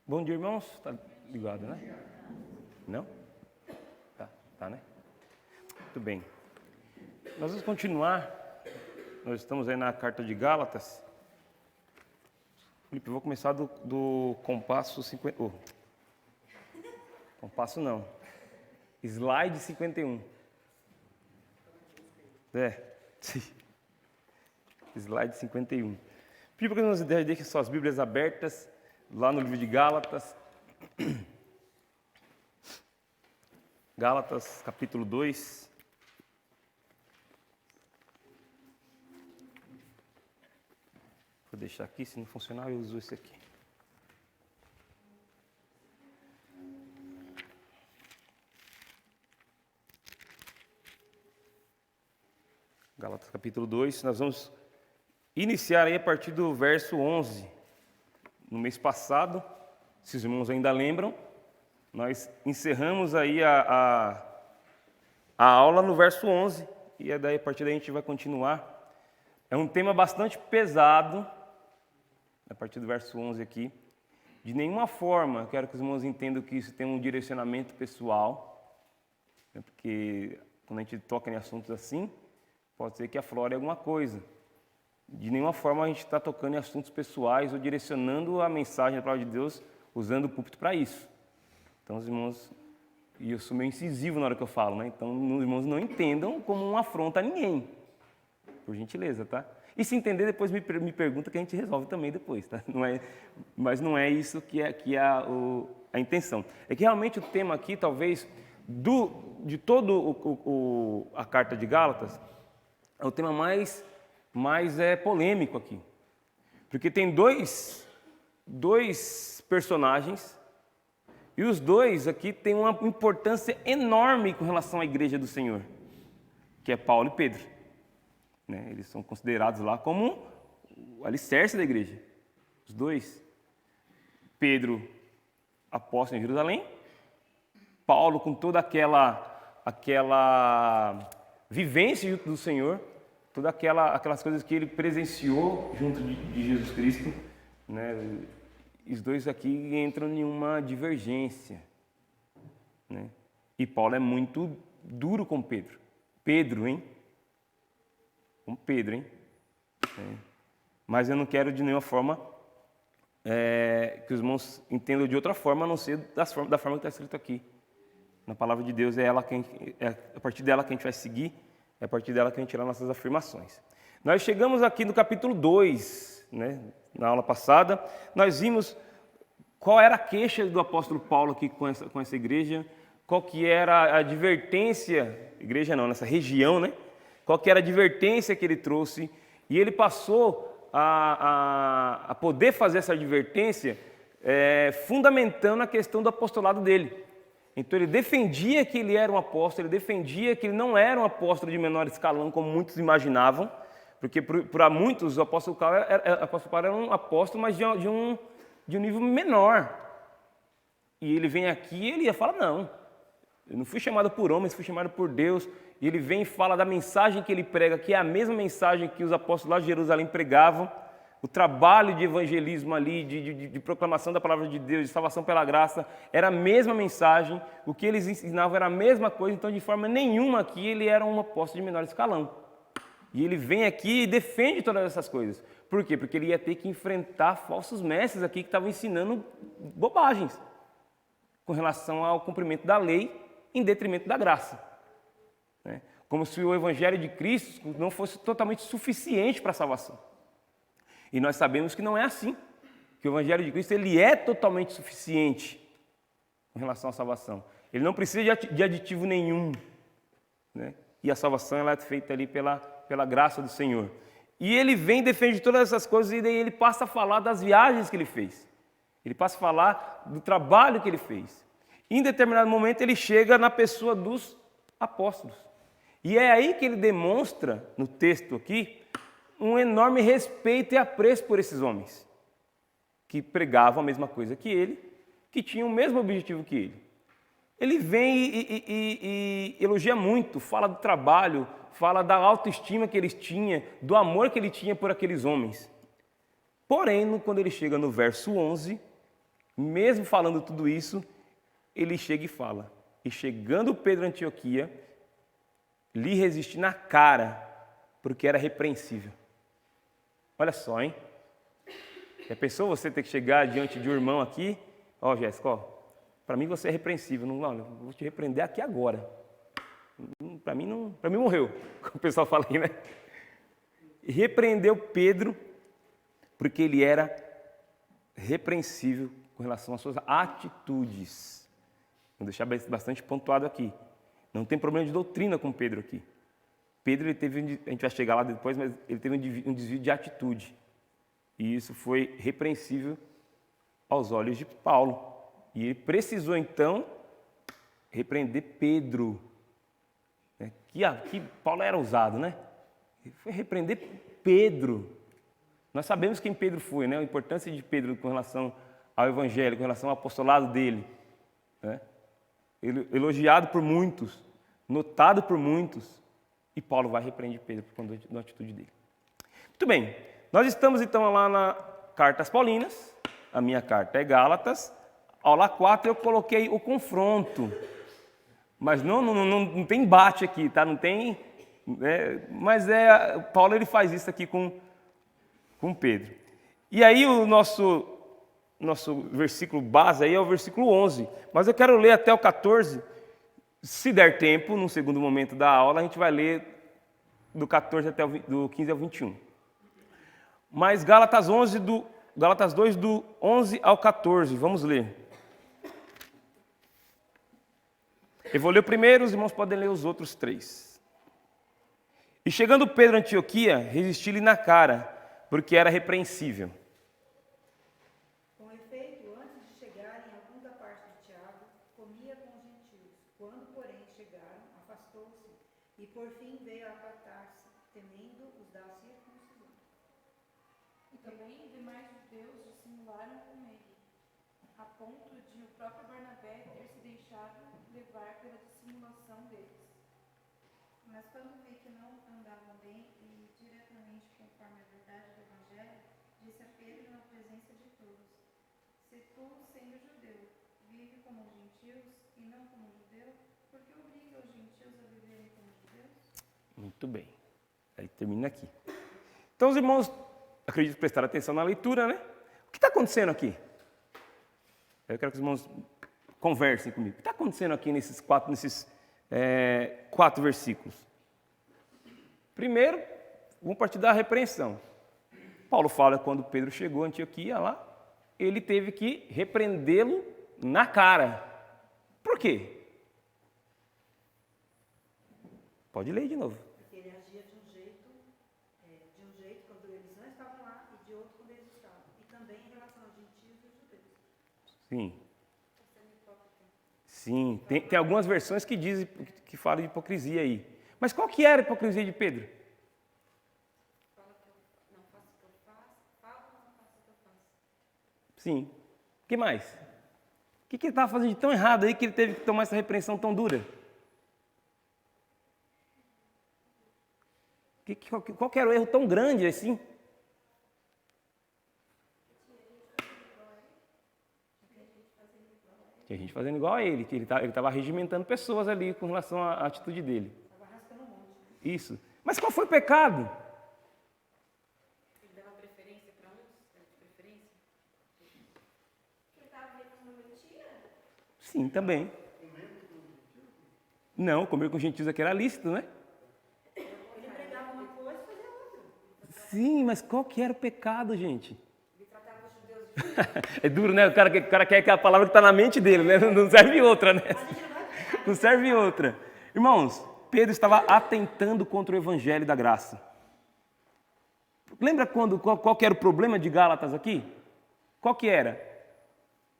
Bom dia, irmãos. Tá ligado, né? Não? Tá, né? Muito bem. Nós vamos continuar. Nós estamos aí na carta de Gálatas. Felipe, eu vou começar do compasso 50. Compasso não. Slide 51. Sim. Slide 51. Pedi para que nós deixem suas Bíblias abertas lá no livro de Gálatas. Gálatas, capítulo 2. Vou deixar aqui, se não funcionar eu uso esse aqui. Gálatas, capítulo 2. Nós vamos iniciar aí a partir do verso 11. No mês passado, se os irmãos ainda lembram, nós encerramos aí a aula no verso 11, e daí, a partir daí a gente vai continuar. É um tema bastante pesado, a partir do verso 11 aqui. De nenhuma forma, quero que os irmãos entendam que isso tem um direcionamento pessoal, porque quando a gente toca em assuntos assim, pode ser que aflore alguma coisa. De nenhuma forma a gente está tocando em assuntos pessoais ou direcionando a mensagem da palavra de Deus usando o púlpito para isso. Então, os irmãos, e eu sou meio incisivo na hora que eu falo, né? Então, os irmãos não entendam como uma afronta a ninguém, por gentileza, tá? E se entender, depois me pergunta que a gente resolve também depois, tá? Mas não é isso que é a intenção. É que realmente o tema aqui, talvez, de todo a carta de Gálatas, é o tema mais polêmico aqui. Porque tem dois personagens, e os dois aqui têm uma importância enorme com relação à igreja do Senhor, que é Paulo e Pedro. Né? Eles são considerados lá como o alicerce da igreja. Os dois. Pedro, apóstolo em Jerusalém. Paulo, com toda aquela vivência junto do Senhor, todas aquelas coisas que ele presenciou junto de Jesus Cristo, né? Os dois aqui entram em uma divergência, né? E Paulo é muito duro com Pedro. Com Pedro, hein? Mas eu não quero de nenhuma forma que os irmãos entendam de outra forma, a não ser da forma que está escrito aqui. Na palavra de Deus é a partir dela que a gente vai seguir, é a partir dela que a gente tira nossas afirmações. Nós chegamos aqui no capítulo 2, né? Na aula passada, nós vimos qual era a queixa do apóstolo Paulo aqui com essa igreja, qual que era a advertência, igreja não, nessa região, né? Qual que era a advertência que ele trouxe, e ele passou a poder fazer essa advertência fundamentando a questão do apostolado dele. Então ele defendia que ele era um apóstolo, ele defendia que ele não era um apóstolo de menor escalão, como muitos imaginavam, porque para muitos o apóstolo Paulo era um apóstolo, mas de um nível menor. E ele vem aqui e ele fala, não, eu não fui chamado por homens, fui chamado por Deus. E ele vem e fala da mensagem que ele prega, que é a mesma mensagem que os apóstolos lá de Jerusalém pregavam, o trabalho de evangelismo ali, de proclamação da palavra de Deus, de salvação pela graça, era a mesma mensagem, o que eles ensinavam era a mesma coisa, então de forma nenhuma aqui ele era um apóstolo de menor escalão. E ele vem aqui e defende todas essas coisas. Por quê? Porque ele ia ter que enfrentar falsos mestres aqui que estavam ensinando bobagens com relação ao cumprimento da lei em detrimento da graça. Né? Como se o Evangelho de Cristo não fosse totalmente suficiente para a salvação. E nós sabemos que não é assim. Que o Evangelho de Cristo ele é totalmente suficiente com relação à salvação. Ele não precisa de aditivo nenhum. Né? E a salvação ela é feita ali pela graça do Senhor. E ele vem e defende todas essas coisas e daí ele passa a falar das viagens que ele fez. Ele passa a falar do trabalho que ele fez. Em determinado momento ele chega na pessoa dos apóstolos. E é aí que ele demonstra, no texto aqui, um enorme respeito e apreço por esses homens, que pregavam a mesma coisa que ele, que tinham o mesmo objetivo que ele. Ele vem e elogia muito, fala do trabalho, fala da autoestima que eles tinham, do amor que ele tinha por aqueles homens. Porém, quando ele chega no verso 11, mesmo falando tudo isso, ele chega e fala. E chegando Pedro a Antioquia, lhe resisti na cara, porque era repreensível. Olha só, hein? Já pensou você ter que chegar diante de um irmão aqui? Ó, Jéssica, para mim você é repreensível. Não, eu vou te repreender aqui agora. Para mim morreu, como o pessoal fala aí, né? E repreendeu Pedro, porque ele era repreensível com relação às suas atitudes. Vou deixar bastante pontuado aqui. Não tem problema de doutrina com Pedro aqui. Pedro, ele teve, a gente vai chegar lá depois, mas ele teve um desvio de atitude. E isso foi repreensível aos olhos de Paulo. E ele precisou, então, repreender Pedro. Que Paulo era ousado, né? Ele foi repreender Pedro. Nós sabemos quem Pedro foi, né? A importância de Pedro com relação ao Evangelho, com relação ao apostolado dele. Né? Ele, elogiado por muitos, notado por muitos. E Paulo vai repreender Pedro por conta da atitude dele. Muito bem. Nós estamos, então, lá na Cartas Paulinas. A minha carta é Gálatas. Aula 4 eu coloquei o confronto. Mas não tem embate aqui, tá? Não tem... mas Paulo ele faz isso aqui com Pedro. E aí o nosso versículo base aí é o versículo 11. Mas eu quero ler até o 14. Se der tempo, no segundo momento da aula, a gente vai ler do 14 até do 15 ao 21. Mas Gálatas 2, do 11 ao 14, vamos ler. Eu vou ler o primeiro, os irmãos podem ler os outros 3. E chegando Pedro a Antioquia, resisti-lhe na cara, porque era repreensível. Com efeito, antes de chegarem alguns da parte de Tiago, comia com os gentios. Quando, porém, chegaram, afastou-se, e por fim veio a apartar-se, temendo os da circuncisão. E também demais judeus dissimularam com ele, a ponto de o próprio Barnabé ter se deixado levar pela dissimulação deles. Mas quando vi que não andavam bem e diretamente conforme a verdade do Evangelho, disse a Pedro na presença de todos: se tu, sendo judeu, vive como os gentios e não como judeu, por que obriga os gentios a viverem como judeus? Muito bem. Aí termina aqui. Então os irmãos, acredito, prestaram atenção na leitura, né? O que está acontecendo aqui? Eu quero que os irmãos conversem comigo. O que está acontecendo aqui nesses quatro versículos? Primeiro, vamos partir da repreensão. Paulo fala que quando Pedro chegou a Antioquia lá, ele teve que repreendê-lo na cara. Por quê? Pode ler de novo. Porque ele agia de um jeito quando eles não estavam lá e de outro quando eles estavam. E também em relação aos gentios e judeus. Sim. Sim, tem algumas versões que dizem, que falam de hipocrisia aí. Mas qual que era a hipocrisia de Pedro? Fala que eu não faço o que eu faço, fala que eu não faço o que eu faço. Sim. O que mais? O que ele estava fazendo de tão errado aí que ele teve que tomar essa repreensão tão dura? Qual que era o erro tão grande assim? Tinha gente fazendo igual a ele, que ele estava regimentando pessoas ali com relação à atitude dele. Estava arrastando um monte. Isso. Mas qual foi o pecado? Ele dava preferência para uns? Dava preferência? Ele estava vendo uma mentira? Sim, também. Não, comer com gentios aqui era lícito, né? Ele pregava uma coisa e fazia outra. Sim, mas qual que era o pecado, gente? Ele tratava os judeus de É duro, né? O cara quer que a palavra que está na mente dele, né? Não serve outra, né? Não serve outra. Irmãos, Pedro estava atentando contra o evangelho da graça. Lembra qual que era o problema de Gálatas aqui? Qual que era?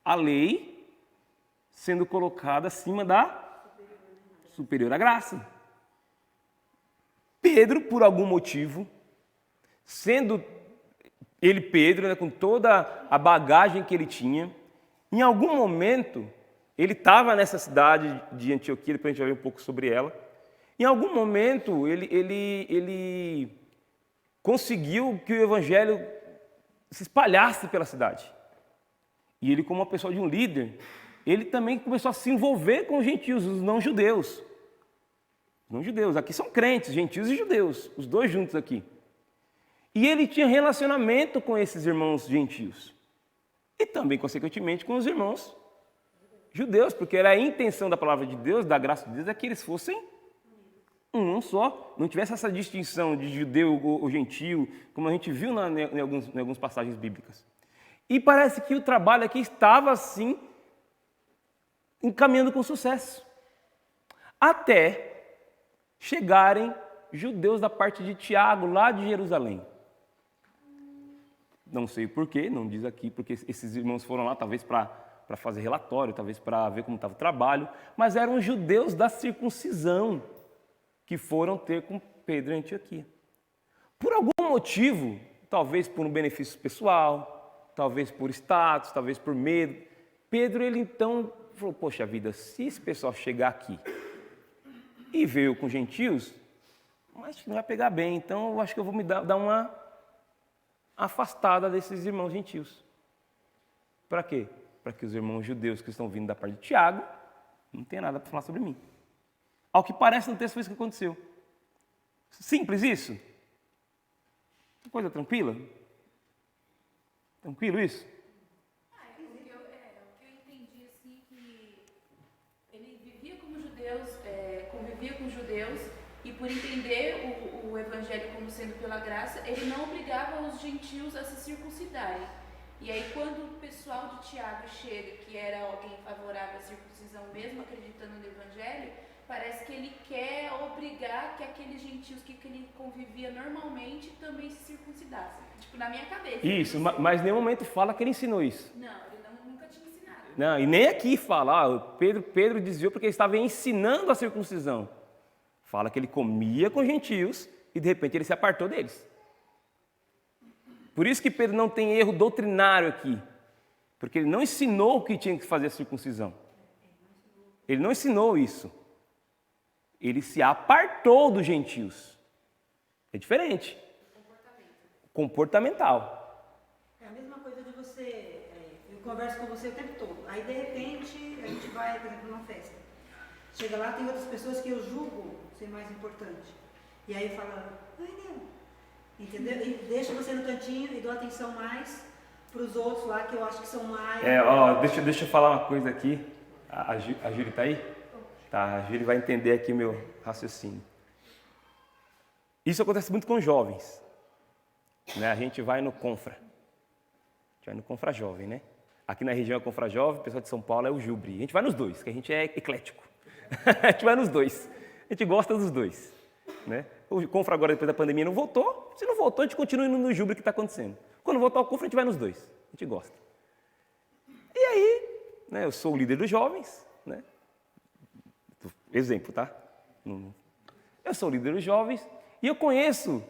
A lei sendo colocada acima da superior à graça. Pedro, por algum motivo, sendo ele Pedro, né, com toda a bagagem que ele tinha, em algum momento, ele estava nessa cidade de Antioquia, depois a gente vai ver um pouco sobre ela. Em algum momento, ele conseguiu que o evangelho se espalhasse pela cidade. E ele, como uma pessoa de um líder, ele também começou a se envolver com os gentios, os não-judeus. Os não-judeus, aqui são crentes, gentios e judeus, os dois juntos aqui. E ele tinha relacionamento com esses irmãos gentios. E também, consequentemente, com os irmãos judeus, porque era a intenção da palavra de Deus, da graça de Deus, é que eles fossem um só, não tivesse essa distinção de judeu ou gentio, como a gente viu em algumas passagens bíblicas. E parece que o trabalho aqui estava, assim, encaminhando com sucesso. Até chegarem judeus da parte de Tiago, lá de Jerusalém. Não sei o porquê, não diz aqui, porque esses irmãos foram lá talvez para fazer relatório, talvez para ver como estava o trabalho, mas eram os judeus da circuncisão que foram ter com Pedro em Antioquia. Por algum motivo, talvez por um benefício pessoal, talvez por status, talvez por medo, Pedro, ele então falou, poxa vida, se esse pessoal chegar aqui e veio com gentios, acho que não vai pegar bem, então eu acho que eu vou me dar uma afastada desses irmãos gentios. Para quê? Para que os irmãos judeus que estão vindo da parte de Tiago não tenham nada para falar sobre mim. Ao que parece no texto foi isso que aconteceu. Simples isso? Coisa tranquila? Tranquilo isso? O que eu entendi, assim, que ele vivia como judeus, convivia com judeus, e por entender o evangelho como sendo pela graça, ele não obrigava os gentios a se circuncidarem. E aí quando o pessoal de Tiago chega, que era alguém favorável à circuncisão mesmo, acreditando no evangelho, parece que ele quer obrigar que aqueles gentios que ele convivia normalmente também se circuncidassem. Tipo, na minha cabeça. Isso, mas em nenhum momento fala que ele ensinou isso. Não, ele nunca tinha ensinado. Não, e nem aqui fala, Pedro desviou porque ele estava ensinando a circuncisão. Fala que ele comia com gentios e de repente ele se apartou deles. Por isso que Pedro não tem erro doutrinário aqui, porque ele não ensinou que tinha que fazer a circuncisão. Ele não ensinou isso. Ele se apartou dos gentios. É diferente. Comportamental. É a mesma coisa de você, eu converso com você o tempo todo, aí de repente a gente vai, por exemplo, numa festa. Chega lá, tem outras pessoas que eu julgo ser mais importante. E aí eu falo, ai não. Entendeu? E deixo você no cantinho e dou atenção mais para os outros lá que eu acho que são mais... Deixa eu falar uma coisa aqui. A Júlia está aí? Tá, a Júlia vai entender aqui o meu raciocínio. Isso acontece muito com jovens. Né? A gente vai no Confra. A gente vai no Confra Jovem, né? Aqui na região é Confra Jovem, o pessoal de São Paulo é o Jubri. A gente vai nos dois, que a gente é eclético. A gente vai nos dois. A gente gosta dos dois. Né? O Confra agora, depois da pandemia, não voltou. Se não voltou, a gente continua indo no Jubri que está acontecendo. Quando voltar ao Confra, a gente vai nos dois. A gente gosta. E aí, né, eu sou o líder dos jovens, né? Exemplo, tá? Eu sou o líder dos jovens e eu conheço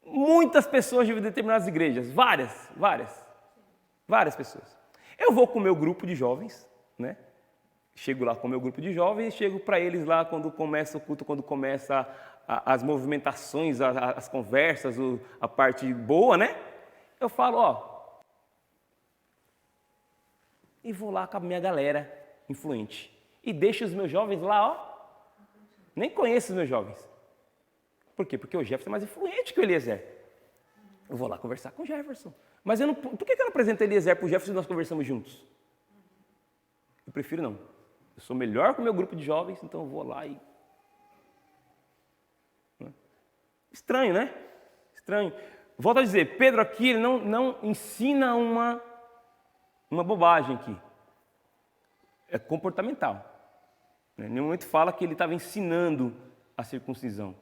muitas pessoas de determinadas igrejas, várias pessoas. Eu vou com o meu grupo de jovens, né? Chego lá com o meu grupo de jovens e chego para eles lá quando começa o culto, quando começa as movimentações, as conversas, a parte boa, né? Eu falo, e vou lá com a minha galera influente. E deixo os meus jovens lá, nem conheço os meus jovens. Por quê? Porque o Jefferson é mais influente que o Eliezer. Eu vou lá conversar com o Jefferson. Mas por que eu não apresento o Eliezer para o Jefferson e nós conversamos juntos? Eu prefiro não. Eu sou melhor que o meu grupo de jovens, então eu vou lá e... Estranho, né? Estranho. Volto a dizer, Pedro aqui ele não ensina uma bobagem aqui. É comportamental. Em nenhum momento fala que ele estava ensinando a circuncisão.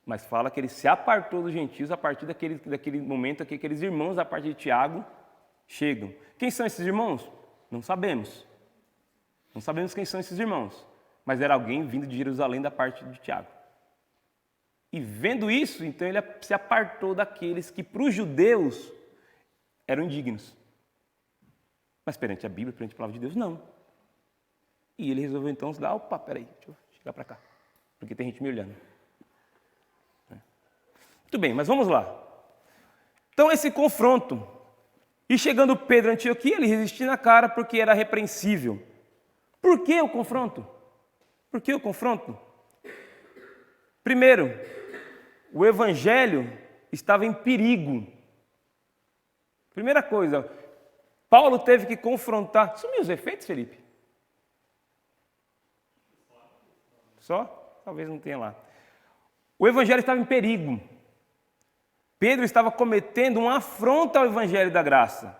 Mas fala que ele se apartou dos gentios a partir daquele momento que aqueles irmãos da parte de Tiago chegam. Quem são esses irmãos? Não sabemos. Não sabemos quem são esses irmãos. Mas era alguém vindo de Jerusalém da parte de Tiago. E vendo isso, então ele se apartou daqueles que para os judeus eram indignos. Mas perante a Bíblia, perante a palavra de Deus, não. E ele resolveu então se dar, opa, peraí, deixa eu chegar para cá, porque tem gente me olhando. Muito bem, mas vamos lá. Então esse confronto E chegando Pedro a Antioquia, ele resistiu na cara porque era repreensível. Por que o confronto? Por que o confronto? Primeiro, o evangelho estava em perigo. Primeira coisa, Paulo teve que confrontar. Sumiu os efeitos, Felipe? Só? Talvez não tenha lá. O evangelho estava em perigo. Pedro estava cometendo uma afronta ao evangelho da graça.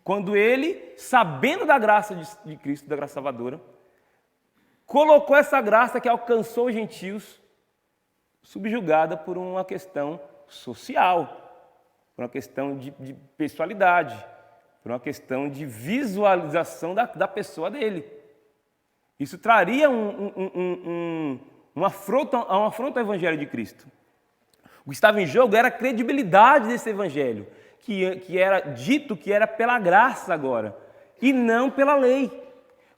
Quando ele, sabendo da graça de Cristo, da graça salvadora, colocou essa graça que alcançou os gentios, subjugada por uma questão social, por uma questão de pessoalidade, por uma questão de visualização da pessoa dele. Isso traria uma afronta ao evangelho de Cristo. O que estava em jogo era a credibilidade desse evangelho, que era dito que era pela graça agora, e não pela lei.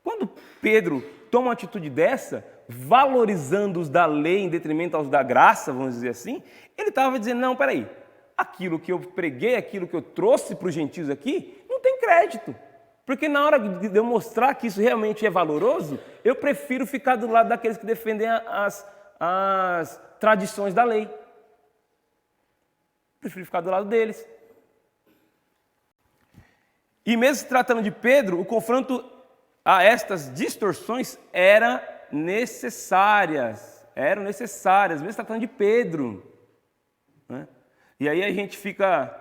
Quando Pedro toma uma atitude dessa, valorizando os da lei em detrimento aos da graça, vamos dizer assim, ele estava dizendo, não, peraí, aquilo que eu preguei, aquilo que eu trouxe para os gentios aqui, não tem crédito. Porque na hora de eu mostrar que isso realmente é valoroso, eu prefiro ficar do lado daqueles que defendem as tradições da lei. Prefiro ficar do lado deles. E mesmo se tratando de Pedro, o confronto a estas distorções eram necessárias, mesmo se tratando de Pedro. Né? E aí a gente fica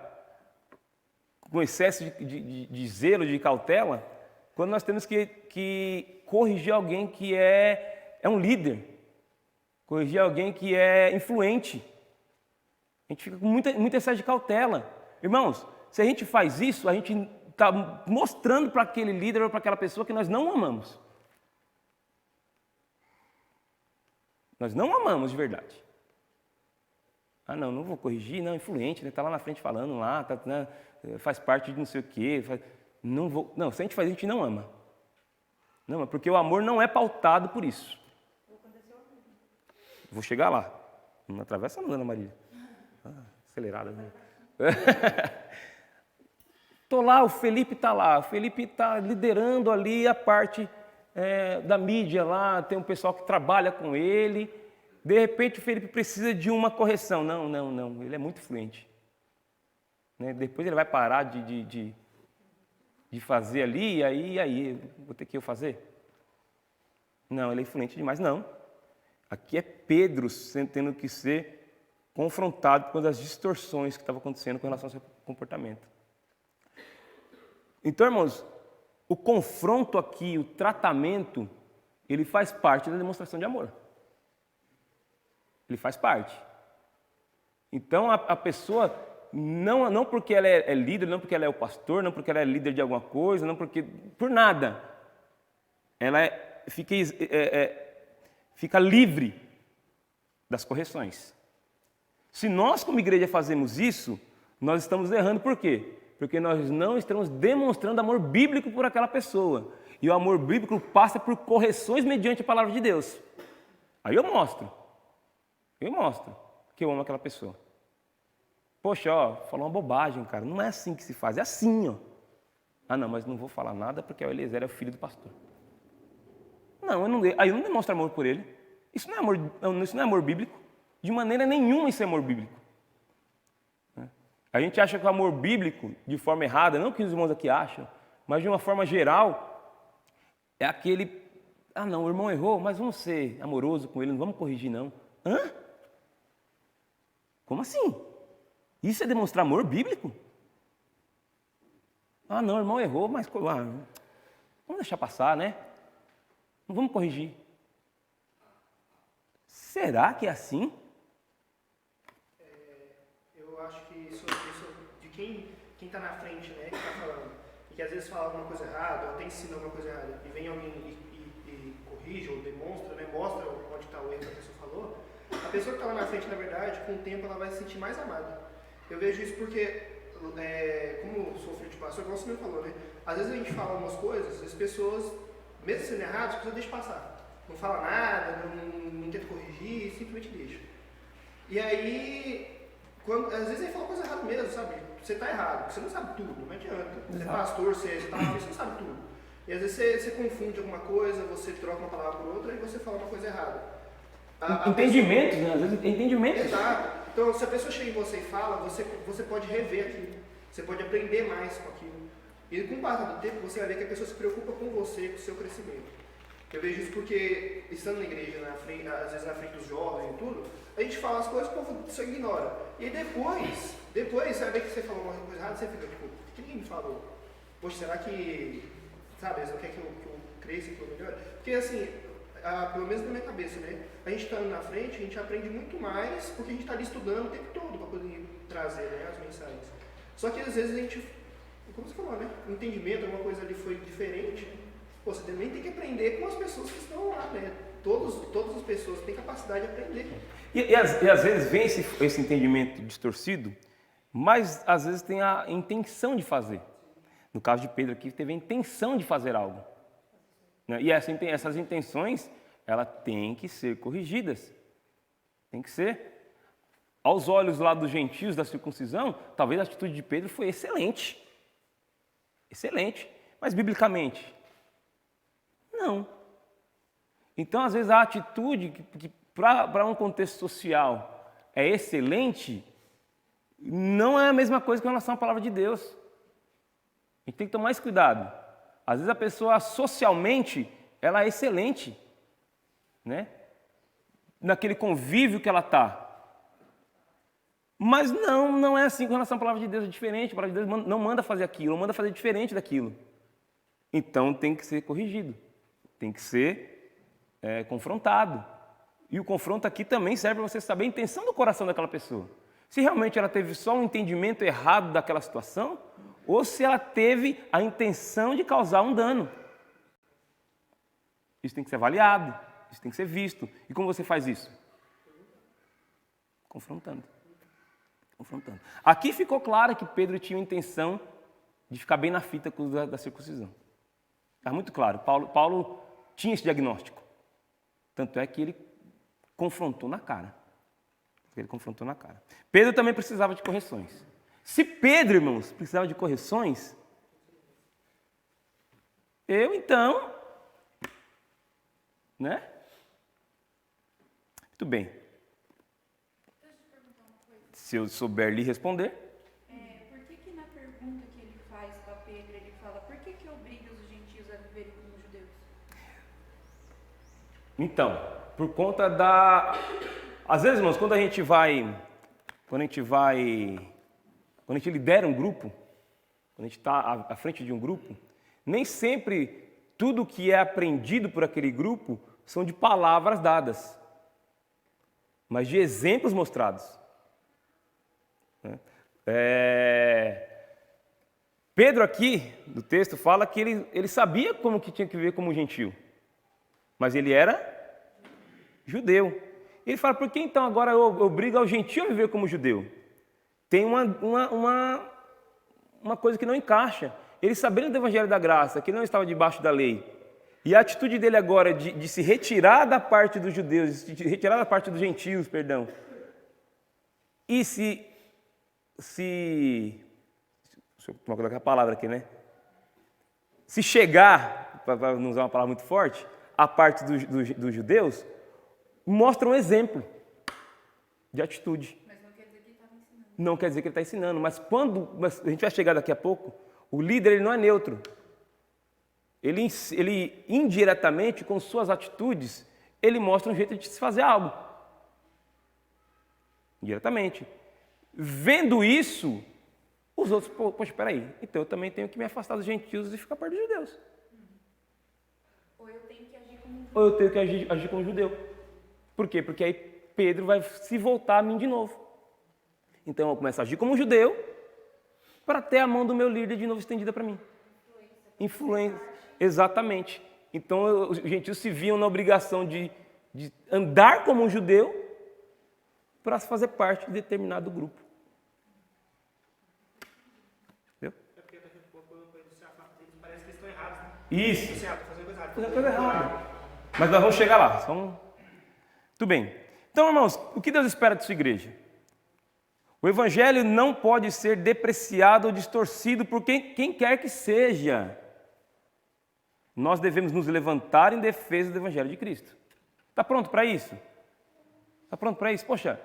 com excesso de zelo, de cautela, quando nós temos que corrigir alguém que é um líder, corrigir alguém que é influente. A gente fica com muito excesso de cautela. Irmãos, se a gente faz isso, a gente está mostrando para aquele líder ou para aquela pessoa que nós não amamos. Nós não amamos de verdade. Ah, não vou corrigir, não, influente, está lá na frente falando lá, né, faz parte de não sei o quê. Não vou. Não, se a gente faz, a gente não ama. Não, é porque o amor não é pautado por isso. Vou chegar lá. Não atravessa não, Ana Maria. Acelerada, né? Estou lá, o Felipe está lá. O Felipe está liderando ali a parte da mídia lá. Tem um pessoal que trabalha com ele. De repente o Felipe precisa de uma correção. Não. Ele é muito fluente. Né? Depois ele vai parar de fazer ali, e aí vou ter que eu fazer? Não, ele é influente demais. Não. Aqui é Pedro tendo que ser confrontado com as distorções que estavam acontecendo com relação ao seu comportamento. Então, irmãos, o confronto aqui, o tratamento, ele faz parte da demonstração de amor. Ele faz parte. Então, a pessoa, não porque ela é líder, não porque ela é o pastor, não porque ela é líder de alguma coisa, não porque... Por nada. Ela fica livre das correções. Se nós, como igreja, fazemos isso, nós estamos errando. Por quê? Porque nós não estamos demonstrando amor bíblico por aquela pessoa. E o amor bíblico passa por correções mediante a palavra de Deus. Aí eu mostro que eu amo aquela pessoa. Poxa, falou uma bobagem, cara. Não é assim que se faz, é assim, ó. Ah, não, mas não vou falar nada porque o Eliezer é o filho do pastor. Não, aí eu não demonstro amor por ele. Isso não é amor bíblico. De maneira nenhuma isso é amor bíblico. A gente acha que o amor bíblico, de forma errada, não que os irmãos aqui acham, mas de uma forma geral, é aquele, não, o irmão errou, mas vamos ser amoroso com ele, não vamos corrigir não. Hã? Como assim? Isso é demonstrar amor bíblico? Ah, não, o irmão errou, mas vamos deixar passar, né? Não vamos corrigir. Será que é assim? Eu acho que isso de quem está na frente, né, que está falando, e que às vezes fala alguma coisa errada, ou até ensina alguma coisa errada, e vem alguém e corrige, ou demonstra, né, mostra onde está o erro que a pessoa falou, a pessoa que está lá na frente, na verdade, com o tempo ela vai se sentir mais amada. Eu vejo isso porque, como eu sou filho de pastor, como você me falou, né, às vezes a gente fala algumas coisas, as pessoas, mesmo sendo erradas, as pessoas deixam passar. Não fala nada, não tenta corrigir, simplesmente deixa. E aí, às vezes ele fala coisa errada mesmo, sabe? você está errado, porque você não sabe tudo, não adianta. Você é Exato. pastor, você está na frente, você não sabe tudo. E às vezes você confunde alguma coisa, você troca uma palavra por outra e você fala uma coisa errada. Entendimentos, né? Às vezes entendimentos. Exato. Então, se a pessoa chega em você e fala, você pode rever aquilo. Você pode aprender mais com aquilo. E com o passar do tempo, você vai ver que a pessoa se preocupa com você, com o seu crescimento. Eu vejo isso porque, estando na igreja, na frente, às vezes na frente dos jovens e tudo, a gente fala as coisas que o povo só ignora. E aí depois, você vai ver que você falou uma coisa errada, você fica tipo, por que ninguém me falou? Poxa, será que, sabe, eles não querem que eu cresça, que eu melhore? Porque assim, pelo menos na minha cabeça, né? A gente estando na frente, a gente aprende muito mais porque a gente está ali estudando o tempo todo para poder trazer, né, as mensagens. Só que às vezes a gente, como você falou, né? O entendimento, alguma coisa ali foi diferente. Pô, você também tem que aprender com as pessoas que estão lá, né? Todas as pessoas têm capacidade de aprender. E às vezes vem esse entendimento distorcido, mas às vezes tem a intenção de fazer. No caso de Pedro aqui, teve a intenção de fazer algo. Né? E essas intenções, elas têm que ser corrigidas. Tem que ser. Aos olhos lá dos gentios da circuncisão, talvez a atitude de Pedro foi excelente. Excelente. Mas biblicamente, não. Então, às vezes, a atitude que para um contexto social é excelente, não é a mesma coisa com relação à palavra de Deus. A gente tem que tomar mais cuidado. Às vezes a pessoa socialmente, ela é excelente, né? Naquele convívio que ela está. Mas não é assim com relação à palavra de Deus, é diferente. A palavra de Deus não manda fazer aquilo, não manda fazer diferente daquilo. Então tem que ser corrigido, tem que ser confrontado. E o confronto aqui também serve para você saber a intenção do coração daquela pessoa. Se realmente ela teve só um entendimento errado daquela situação, ou se ela teve a intenção de causar um dano. Isso tem que ser avaliado, isso tem que ser visto. E como você faz isso? Confrontando. Aqui ficou claro que Pedro tinha a intenção de ficar bem na fita da circuncisão. Está muito claro. Paulo tinha esse diagnóstico. Tanto é que ele confrontou na cara. Pedro também precisava de correções. Se Pedro, irmãos, precisava de correções, eu então, né? Muito bem. Se eu souber lhe responder. Por que na pergunta que ele faz para Pedro, ele fala, por que obriga os gentios a viverem como judeus? Então, por conta às vezes, irmãos, quando a gente lidera um grupo, quando a gente está à frente de um grupo, nem sempre tudo que é aprendido por aquele grupo são de palavras dadas, mas de exemplos mostrados. Pedro aqui, do texto, fala que ele sabia como que tinha que viver como gentil, mas ele era judeu. Ele fala, por que então agora eu obrigo ao gentil a viver como judeu? Tem uma coisa que não encaixa. Ele sabendo do evangelho da graça, que ele não estava debaixo da lei, e a atitude dele agora de se retirar da parte dos judeus, de se retirar da parte dos gentios, perdão, e se deixa eu colocar a palavra aqui, né? Se chegar, para não usar uma palavra muito forte, a parte dos judeus, mostra um exemplo de atitude. Mas não quer dizer que ele estava ensinando. Não quer dizer que ele está ensinando, mas a gente vai chegar daqui a pouco, o líder ele não é neutro. Ele indiretamente, com suas atitudes, ele mostra um jeito de se fazer algo. Indiretamente. Vendo isso, os outros, poxa, espera aí, então eu também tenho que me afastar dos gentios e ficar perto dos judeus. Ou eu tenho que agir como um judeu. Ou eu tenho que agir como judeu. Por quê? Porque aí Pedro vai se voltar a mim de novo. Então eu começo a agir como um judeu para ter a mão do meu líder de novo estendida para mim. Influência. Exatamente. Então os gentios se viam na obrigação de andar como um judeu para fazer parte de determinado grupo. Entendeu? É porque daqui a pouco parece que eles estão errados, né? Isso. Você está fazendo coisa errada. Fazendo coisa errada. Mas nós vamos chegar lá. Tudo bem. Então, irmãos, o que Deus espera de sua igreja? O evangelho não pode ser depreciado ou distorcido por quem quer que seja. Nós devemos nos levantar em defesa do evangelho de Cristo. Está pronto para isso? Está pronto para isso? Poxa,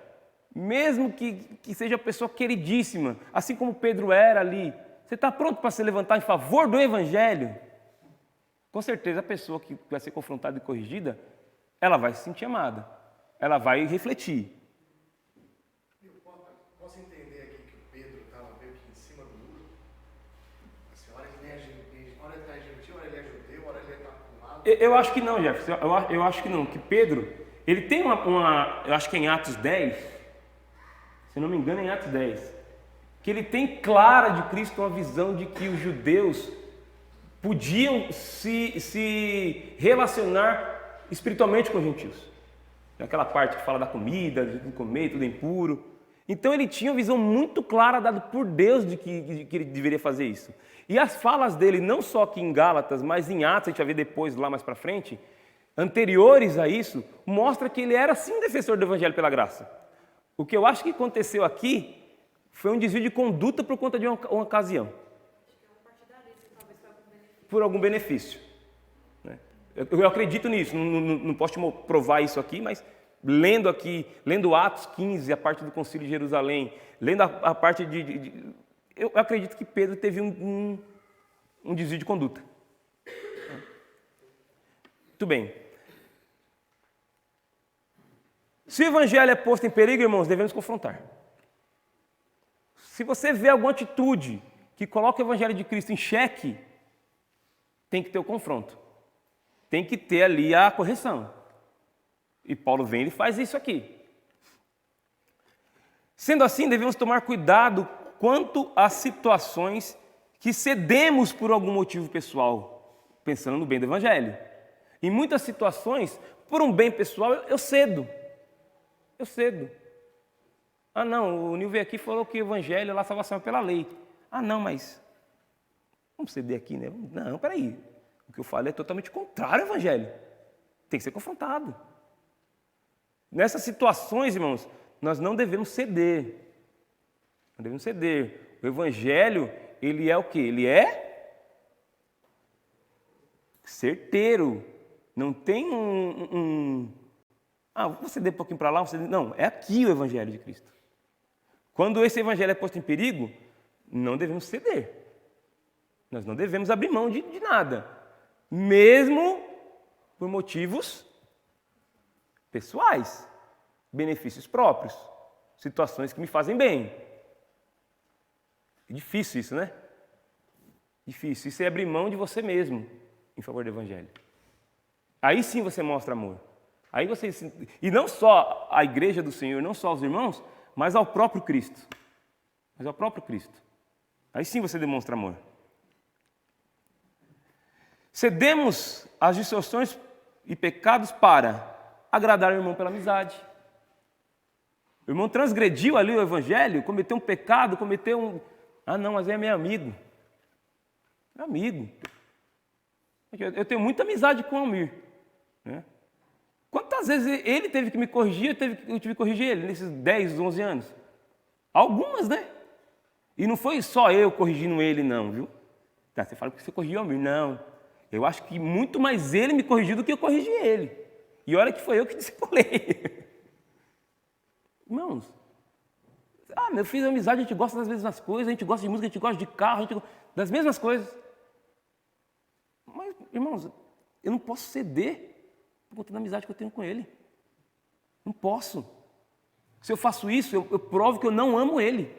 mesmo que seja uma pessoa queridíssima, assim como Pedro era ali, você está pronto para se levantar em favor do evangelho? Com certeza a pessoa que vai ser confrontada e corrigida, ela vai se sentir amada. Ela vai refletir. Posso entender aqui que o Pedro estava meio que em cima do muro? Assim, hora ele está gentil, hora ele é judeu, hora ele está com lado. Eu acho que não, Jefferson. Eu acho que não. Que Pedro, ele tem eu acho que é em Atos 10, se não me engano é em Atos 10, que ele tem clara de Cristo uma visão de que os judeus podiam se relacionar espiritualmente com os gentios. Aquela parte que fala da comida, de comer, tudo impuro. Então ele tinha uma visão muito clara dada por Deus de que ele deveria fazer isso. E as falas dele, não só aqui em Gálatas, mas em Atos, a gente vai ver depois, lá mais para frente, anteriores a isso, mostra que ele era sim um defensor do evangelho pela graça. O que eu acho que aconteceu aqui foi um desvio de conduta por conta de uma ocasião. Por algum benefício. Né? Eu acredito nisso, não posso te provar isso aqui, mas lendo aqui, lendo Atos 15, a parte do Concílio de Jerusalém, lendo a parte eu acredito que Pedro teve um desvio de conduta. Muito bem. Se o evangelho é posto em perigo, irmãos, devemos confrontar. Se você vê alguma atitude que coloca o evangelho de Cristo em xeque, tem que ter o confronto. Tem que ter ali a correção. E Paulo vem e faz isso aqui. Sendo assim, devemos tomar cuidado quanto às situações que cedemos por algum motivo pessoal, pensando no bem do evangelho. Em muitas situações, por um bem pessoal, eu cedo. Eu cedo. Ah, não, o Nil veio aqui e falou que o evangelho, a salvação é pela lei. Ah, não, mas vamos ceder aqui, né? Não, peraí. O que eu falo é totalmente contrário ao evangelho. Tem que ser confrontado. Nessas situações, irmãos, nós não devemos ceder. Não devemos ceder. O evangelho, ele é o quê? Ele é certeiro. Não tem vou ceder um pouquinho para lá, não, é aqui o evangelho de Cristo. Quando esse evangelho é posto em perigo, não devemos ceder. Nós não devemos abrir mão de nada, mesmo por motivos pessoais, benefícios próprios, situações que me fazem bem. É difícil isso, né? Difícil. Isso é abrir mão de você mesmo em favor do evangelho. Aí sim você mostra amor. Aí você, e não só a igreja do Senhor, não só aos irmãos, mas ao próprio Cristo. Mas ao próprio Cristo. Aí sim você demonstra amor. Cedemos às distorções e pecados para agradar o irmão pela amizade. O irmão transgrediu ali o evangelho, cometeu um pecado, Ah, não, mas é meu amigo. Meu amigo. Eu tenho muita amizade com o Almir. Né? Quantas vezes ele teve que me corrigir, eu tive que corrigir ele nesses 10, 11 anos? Algumas, né? E não foi só eu corrigindo ele, não, viu? Tá, você fala que você corrigiu o Almir. Não. Eu acho que muito mais ele me corrigiu do que eu corrigi ele. E olha que foi eu que discipulei. Irmãos, eu fiz amizade, a gente gosta das mesmas coisas, a gente gosta de música, a gente gosta de carro, a gente gosta das mesmas coisas. Mas, irmãos, eu não posso ceder por conta da amizade que eu tenho com ele. Não posso. Se eu faço isso, eu provo que eu não amo ele.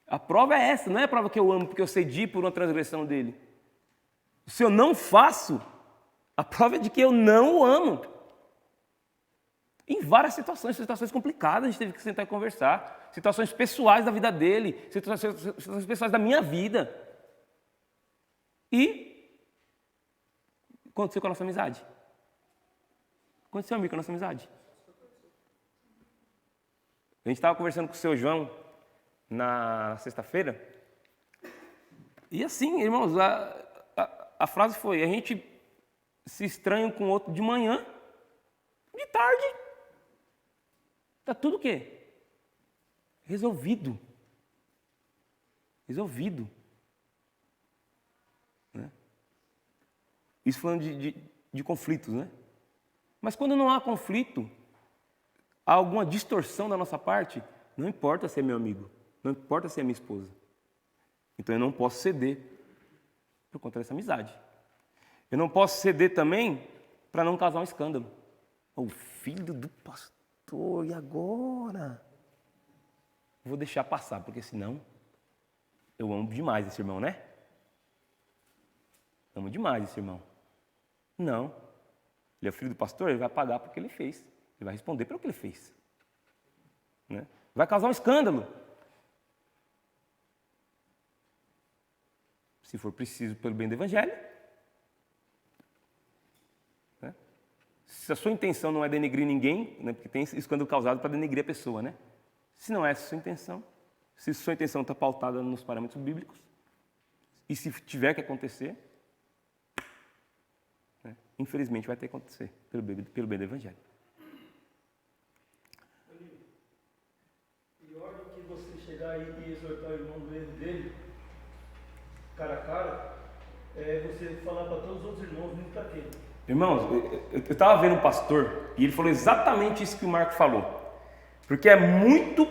A prova é essa, não é a prova que eu amo porque eu cedi por uma transgressão dele. Se eu não faço, a prova é de que eu não o amo. Em várias situações complicadas, a gente teve que sentar e conversar. Situações pessoais da vida dele, situações pessoais da minha vida. E aconteceu com a nossa amizade. Aconteceu, amigo, com a nossa amizade. A gente estava conversando com o seu João na sexta-feira. E assim, irmãos, a frase foi: a gente se estranha um com o outro de manhã, de tarde. Está tudo o quê? Resolvido. Resolvido. Né? Isso falando de conflitos, né? Mas quando não há conflito, há alguma distorção da nossa parte, não importa se é meu amigo, não importa se é minha esposa. Então eu não posso ceder por conta dessa amizade. Eu não posso ceder também para não causar um escândalo. O filho do pastor, e agora? Vou deixar passar, porque senão eu amo demais esse irmão, né? Amo demais esse irmão. Não. Ele é filho do pastor, ele vai pagar porque ele fez. Ele vai responder pelo que ele fez. Né? Vai causar um escândalo. Se for preciso pelo bem do evangelho. Né? Se a sua intenção não é denegrir ninguém, né? Porque tem escândalo causado para denegrir a pessoa, né? Se não é essa a sua intenção, se sua intenção está pautada nos parâmetros bíblicos, e se tiver que acontecer, né? Infelizmente vai ter que acontecer pelo bem do evangelho. Pior do que você chegar aí e exortar o irmão do erro dele, cara a cara, é você falar para todos os outros irmãos, muito para aquele. Irmãos, eu estava vendo um pastor e ele falou exatamente isso que o Marco falou. Porque é muito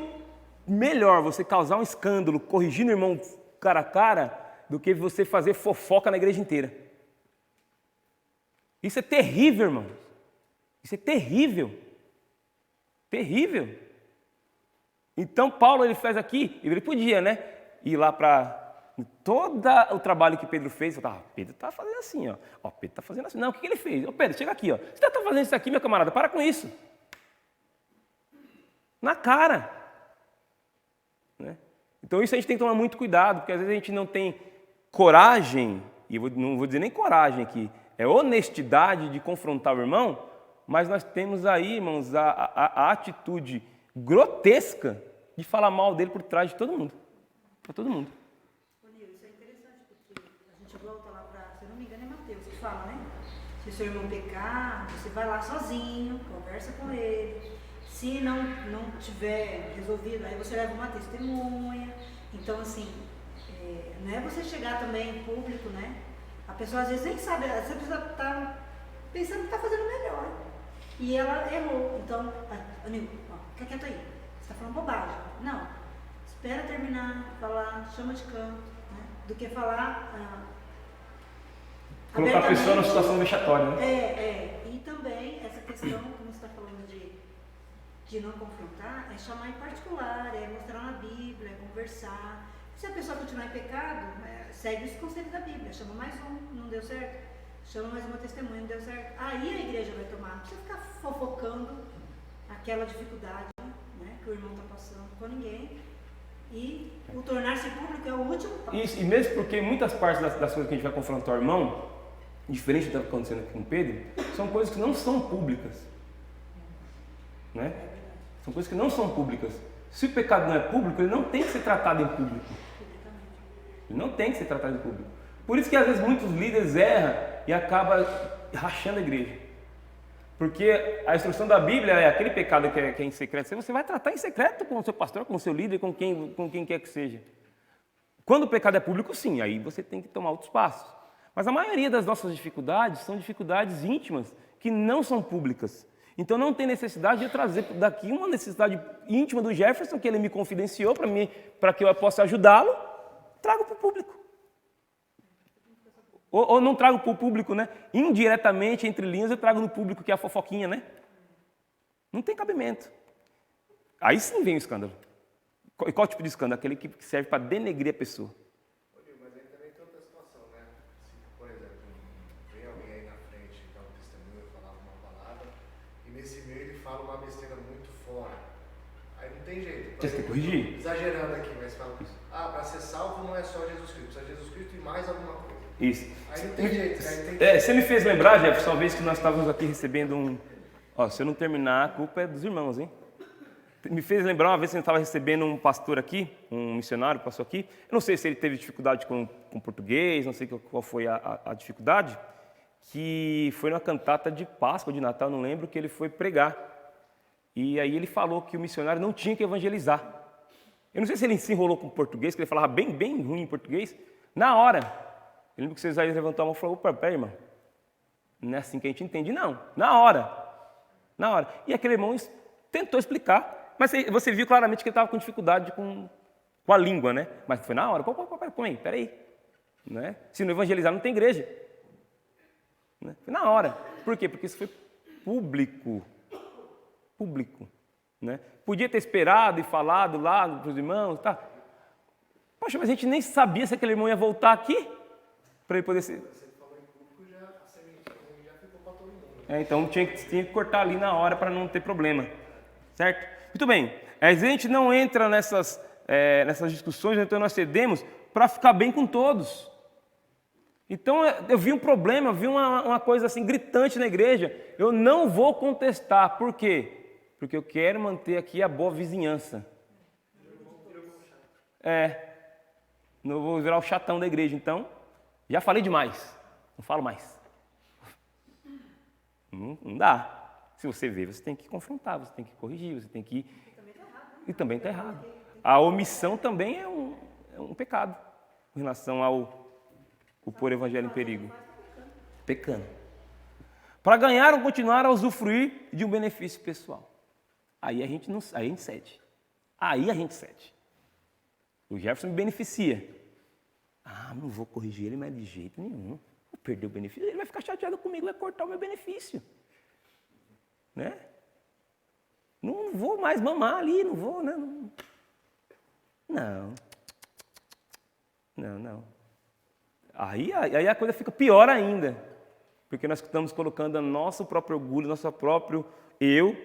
melhor você causar um escândalo corrigindo o irmão cara a cara do que você fazer fofoca na igreja inteira. Isso é terrível, irmãos. Isso é terrível. Terrível. Então, Paulo, ele faz aqui, ele podia, né? Ir lá para todo o trabalho que Pedro fez. Pedro está fazendo assim, ó. Pedro está fazendo assim. Não, o que ele fez? Pedro, chega aqui, ó. Você está fazendo isso aqui, meu camarada, para com isso. Na cara. Né? Então, isso a gente tem que tomar muito cuidado, porque às vezes a gente não tem coragem, e não vou dizer nem coragem aqui, é honestidade de confrontar o irmão, mas nós temos aí, irmãos, a atitude grotesca de falar mal dele por trás de todo mundo. Para todo mundo. Ô, Nil, isso é interessante, porque a gente volta lá para, se eu não me engano, é Mateus que fala, né? Se o seu irmão pecar, você vai lá sozinho, conversa com ele. Se não tiver resolvido, aí você leva uma testemunha. Então, assim, não é você chegar também em público, né? A pessoa às vezes nem sabe, às vezes a pessoa está pensando que está fazendo melhor. E ela errou. Então, Nil, fica quieto aí. Você está falando bobagem. Não. Espera terminar, falar, chama de canto, né? Do que falar. Colocar a pessoa numa situação vexatória, né? E também essa questão, como você está falando de não confrontar, é chamar em particular, é mostrar na Bíblia, é conversar. Se a pessoa continuar em pecado, segue os conselhos da Bíblia, chama mais um, não deu certo? Chama mais uma testemunha, não deu certo? Aí a igreja vai tomar, não precisa ficar fofocando aquela dificuldade, né, que o irmão está passando com ninguém. E o tornar-se público é o último passo. Isso, e mesmo porque muitas partes das coisas que a gente vai confrontar o irmão, diferente do que está acontecendo aqui com Pedro, são coisas que não são públicas. Né? São coisas que não são públicas. Se o pecado não é público, ele não tem que ser tratado em público. Ele não tem que ser tratado em público. Por isso que às vezes muitos líderes erram e acabam rachando a igreja. Porque a instrução da Bíblia é aquele pecado que é em secreto, você vai tratar em secreto com o seu pastor, com o seu líder, com quem quer que seja. Quando o pecado é público, sim, aí você tem que tomar outros passos. Mas a maioria das nossas dificuldades são dificuldades íntimas que não são públicas. Então não tem necessidade de eu trazer daqui uma necessidade íntima do Jefferson, que ele me confidenciou para que eu possa ajudá-lo, trago para o público. Ou não trago para o público, né? Indiretamente, entre linhas, eu trago no público, que é a fofoquinha, né? Não tem cabimento. Aí sim vem o escândalo. E qual tipo de escândalo? Aquele que serve para denegrir a pessoa. Mas aí também tem outra situação, né? Se, por exemplo, vem alguém aí na frente, dá um testemunho, falar uma palavra, e nesse meio ele fala uma besteira muito fora. Aí não tem jeito. Você tem que corrigir. Exagerando aqui, mas fala, para ser salvo não é só Jesus Cristo, precisa de Jesus Cristo e mais alguma coisa. Isso. Aí não tem jeito. Aí tem Você me fez lembrar, Jefferson, uma vez que nós estávamos aqui recebendo um... se eu não terminar, a culpa é dos irmãos, hein? Me fez lembrar uma vez que a gente estava recebendo um pastor aqui, um missionário que passou aqui. Eu não sei se ele teve dificuldade com português, não sei qual foi a dificuldade, que foi numa cantata de Páscoa, de Natal, não lembro, que ele foi pregar. E aí ele falou que o missionário não tinha que evangelizar. Eu não sei se ele se enrolou com o português, que ele falava bem ruim em português. Na hora, eu lembro que vocês aí levantou a mão e falou, opa, peraí, irmão, não é assim que a gente entende, não. Na hora. E aquele irmão tentou explicar, mas você viu claramente que ele estava com dificuldade com a língua, né? Mas foi na hora. Peraí. Né? Se não evangelizar, não tem igreja. Né? Foi na hora. Por quê? Porque isso foi público. Né? Podia ter esperado e falado lá para os irmãos, tá? Poxa, mas a gente nem sabia se aquele irmão ia voltar aqui para ele poder ser. Você falou em público, já a sementinha já ficou para todo mundo. Então tinha que cortar ali na hora para não ter problema, certo? Muito bem. A gente não entra nessas discussões, então nós cedemos para ficar bem com todos. Então eu vi um problema, eu vi uma coisa assim gritante na igreja. Eu não vou contestar. Por quê? Porque eu quero manter aqui a boa vizinhança. Não vou virar o chatão da igreja, então já falei demais. Não falo mais. Não dá. Se você vê, você tem que confrontar, você tem que corrigir, você tem que... E também está errado. A omissão também é um pecado em relação ao pôr o evangelho em perigo. Pecando. Para ganhar ou continuar a usufruir de um benefício pessoal. Aí a gente cede. Aí a gente cede. O Jefferson me beneficia. Não vou corrigir ele, mas de jeito nenhum. Vou perder o benefício. Ele vai ficar chateado comigo, vai cortar o meu benefício. Né? Não vou mais mamar ali, não vou, né? Não. Aí a coisa fica pior ainda. Porque nós estamos colocando o nosso próprio orgulho, nosso próprio eu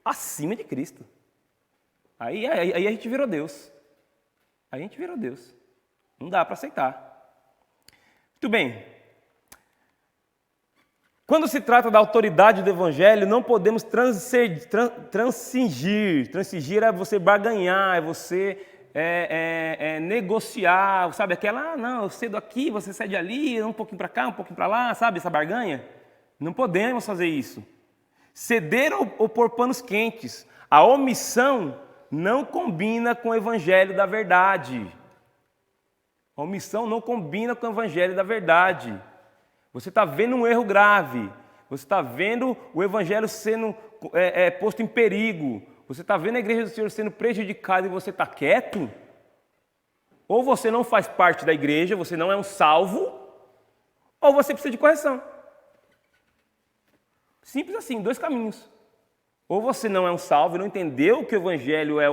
acima de Cristo. Aí a gente virou Deus. Não dá para aceitar. Muito bem. Quando se trata da autoridade do Evangelho, não podemos transingir. Transingir é você barganhar, é você negociar, sabe? Aquela, não, eu cedo aqui, você cede ali, um pouquinho para cá, um pouquinho para lá, sabe? Essa barganha. Não podemos fazer isso. Ceder ou pôr panos quentes. A omissão não combina com o Evangelho da verdade. A omissão não combina com o Evangelho da verdade. Você está vendo um erro grave. Você está vendo o Evangelho sendo posto em perigo. Você está vendo a igreja do Senhor sendo prejudicada e você está quieto? Ou você não faz parte da igreja, você não é um salvo, ou você precisa de correção. Simples assim, 2 caminhos. Ou você não é um salvo e não entendeu que o Evangelho é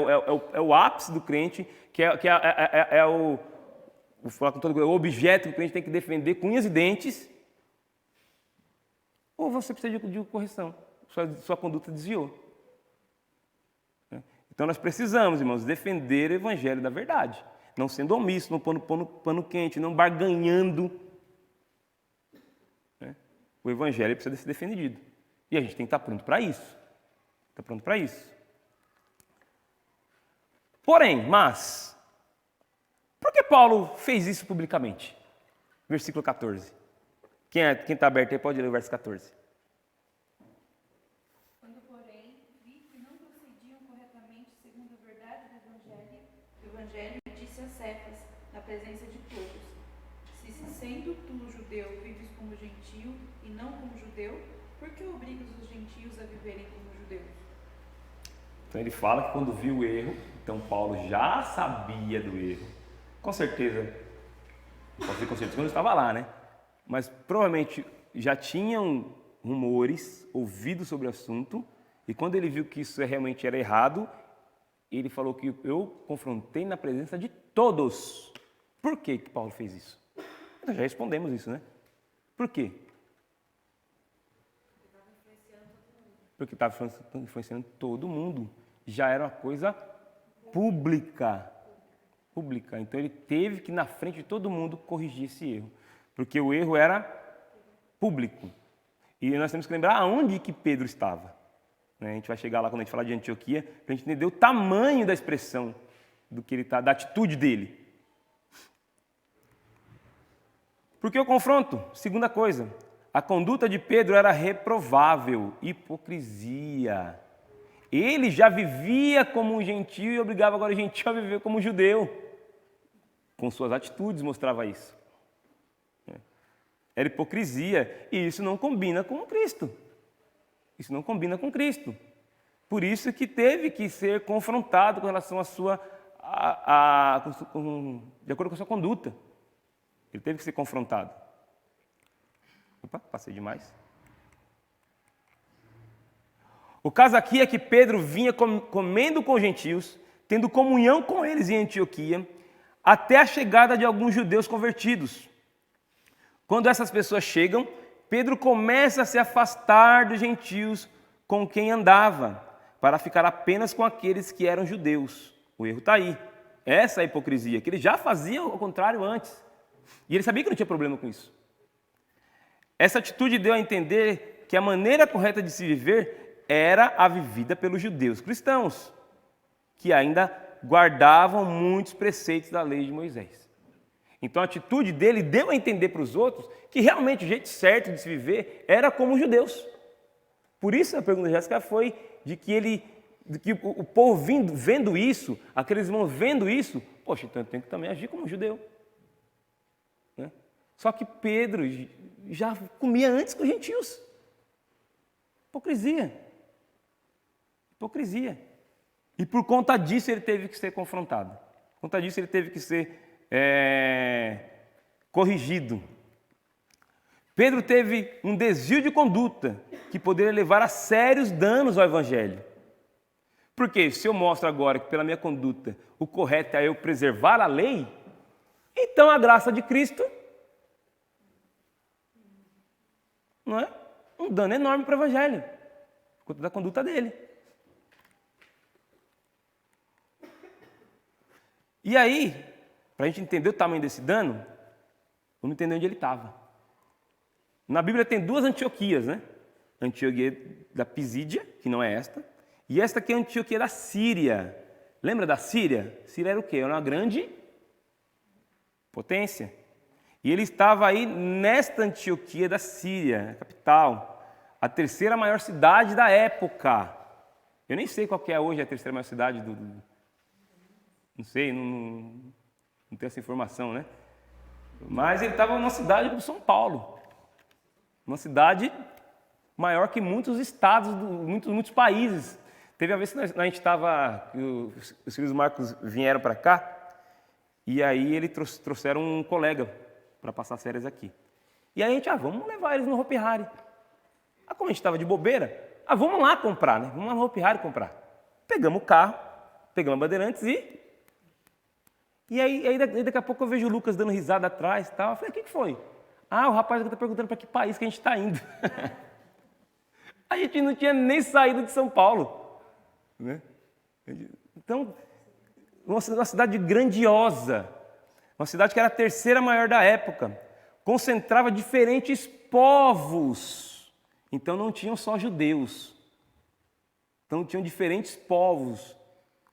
o ápice do crente, que é o objeto que o crente tem que defender com unhas e dentes, ou você precisa de correção. Sua conduta desviou. Então nós precisamos, irmãos, defender o Evangelho da verdade. Não sendo omisso, não pondo pano quente, não barganhando. O Evangelho precisa ser defendido. E a gente tem que estar pronto para isso. Porém, por que Paulo fez isso publicamente? Versículo 14. Quem está aberto aí pode ler o verso 14. Quando, porém, vi que não procediam corretamente segundo a verdade do Evangelho, disse a Cefas, na presença de todos: se sendo tu judeu, vives como gentio e não como judeu, por que obrigas os gentios a viverem como judeus? Então ele fala que quando viu o erro, então Paulo já sabia do erro. Com certeza, posso dizer com certeza que eu não estava lá, né? Mas provavelmente já tinham rumores, ouvido sobre o assunto, e quando ele viu que isso realmente era errado, ele falou que eu confrontei na presença de todos. Por que Paulo fez isso? Nós já respondemos isso, né? Por quê? Porque estava influenciando todo mundo. Já era uma coisa pública. Então ele teve que, na frente de todo mundo, corrigir esse erro. Porque o erro era público. E nós temos que lembrar aonde que Pedro estava. A gente vai chegar lá quando a gente falar de Antioquia, para a gente entender o tamanho da expressão do que ele está, da atitude dele. Por que eu confronto? Segunda coisa, a conduta de Pedro era reprovável, hipocrisia. Ele já vivia como um gentio e obrigava agora o gentio a viver como um judeu. Com suas atitudes mostrava isso. Era hipocrisia e isso não combina com Cristo. Isso não combina com Cristo. Por isso que teve que ser confrontado com relação à sua, de acordo com a sua conduta. Ele teve que ser confrontado. Opa, passei demais. O caso aqui é que Pedro vinha comendo com os gentios, tendo comunhão com eles em Antioquia, até a chegada de alguns judeus convertidos. Quando essas pessoas chegam, Pedro começa a se afastar dos gentios com quem andava, para ficar apenas com aqueles que eram judeus. O erro está aí. Essa é a hipocrisia, que ele já fazia o contrário antes. E ele sabia que não tinha problema com isso. Essa atitude deu a entender que a maneira correta de se viver era a vivida pelos judeus cristãos, que ainda guardavam muitos preceitos da lei de Moisés. Então a atitude dele deu a entender para os outros que realmente o jeito certo de se viver era como os judeus. Por isso a pergunta de Jéssica foi de que o povo vendo isso, aqueles irmãos vendo isso, poxa, então eu tenho que também agir como um judeu. Né? Só que Pedro já comia antes com os gentios. Hipocrisia. Hipocrisia. E por conta disso ele teve que ser confrontado. Por conta disso ele teve que ser corrigido. Pedro teve um desvio de conduta que poderia levar a sérios danos ao Evangelho. Porque se eu mostro agora que pela minha conduta o correto é eu preservar a lei, então a graça de Cristo não é um dano enorme para o Evangelho, por conta da conduta dele. E aí, para a gente entender o tamanho desse dano, vamos entender onde ele estava. Na Bíblia tem duas Antioquias, né? A Antioquia da Pisídia, que não é esta, e esta aqui é a Antioquia da Síria. Lembra da Síria? Síria era o quê? Era uma grande potência. E ele estava aí nesta Antioquia da Síria, a capital, a terceira maior cidade da época. Eu nem sei qual que é hoje a terceira maior cidade do... Não sei, não tenho essa informação, né? Mas ele estava numa cidade como São Paulo. Uma cidade maior que muitos estados, muitos países. Teve a vez que a gente estava, os filhos Marcos vieram para cá, e aí eles trouxeram um colega para passar as férias aqui. E aí a gente, vamos levar eles no Hopi Hari. Como a gente estava de bobeira, vamos lá comprar, né? Vamos lá no Hopi Hari comprar. Pegamos o carro, pegamos a Bandeirantes e aí daqui a pouco eu vejo o Lucas dando risada atrás e tal. Eu falei, o que foi? O rapaz está perguntando para que país que a gente está indo. A gente não tinha nem saído de São Paulo. Né? Então, uma cidade grandiosa, uma cidade que era a terceira maior da época, concentrava diferentes povos. Então não tinham só judeus. Então tinham diferentes povos,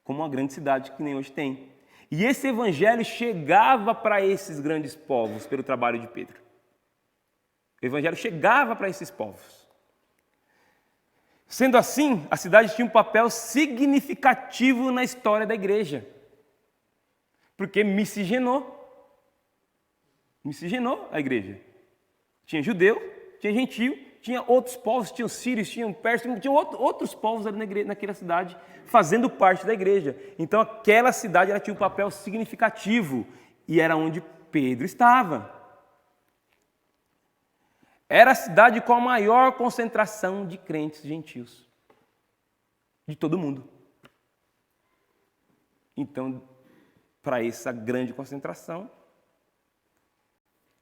como uma grande cidade que nem hoje tem. E esse evangelho chegava para esses grandes povos pelo trabalho de Pedro. O evangelho chegava para esses povos. Sendo assim, a cidade tinha um papel significativo na história da igreja. Porque miscigenou a igreja. Tinha judeu, tinha gentio, tinha outros povos, tinham sírios, tinham persas, tinha outros povos ali naquela cidade fazendo parte da igreja. Então aquela cidade ela tinha um papel significativo e era onde Pedro estava. Era a cidade com a maior concentração de crentes gentios de todo mundo. Então, para essa grande concentração,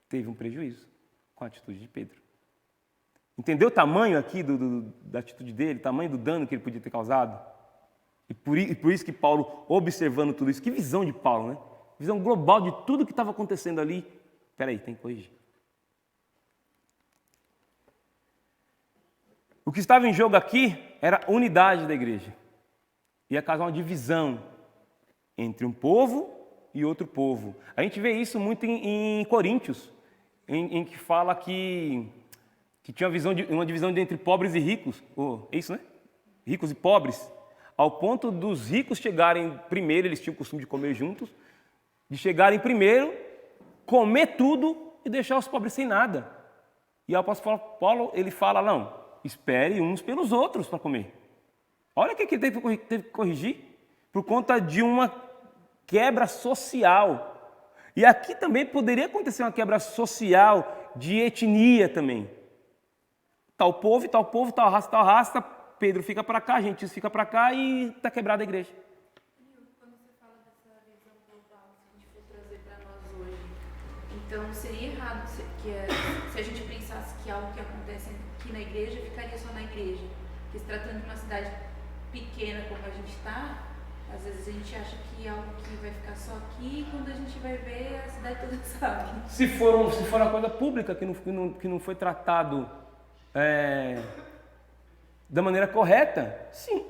teve um prejuízo com a atitude de Pedro. Entendeu o tamanho aqui da atitude dele, o tamanho do dano que ele podia ter causado? E por isso que Paulo, observando tudo isso, que visão de Paulo, né? Visão global de tudo que estava acontecendo ali. Espera aí, tem que corrigir. O que estava em jogo aqui era a unidade da igreja. Ia causar uma divisão entre um povo e outro povo. A gente vê isso muito em Coríntios, em que fala que tinha uma divisão entre pobres e ricos. É isso, né? Ricos e pobres. ao ponto dos ricos chegarem primeiro, eles tinham o costume de comer juntos, de chegarem primeiro, comer tudo e deixar os pobres sem nada. E o apóstolo Paulo, ele fala, não, espere uns pelos outros para comer. Olha o que ele teve que corrigir, por conta de uma quebra social. E aqui também poderia acontecer uma quebra social de etnia também. Tal povo, tal raça, Pedro fica para cá, gentios fica para cá e está quebrada a igreja. Quando você fala dessa visão global, se a gente for trazer para nós hoje, então seria errado se a gente pensasse que algo que acontece aqui na igreja ficaria só na igreja. Porque se tratando de uma cidade pequena como a gente está, às vezes a gente acha que algo que vai ficar só aqui e quando a gente vai ver a cidade toda sabe. Se for uma coisa pública que não foi tratado da maneira correta, sim.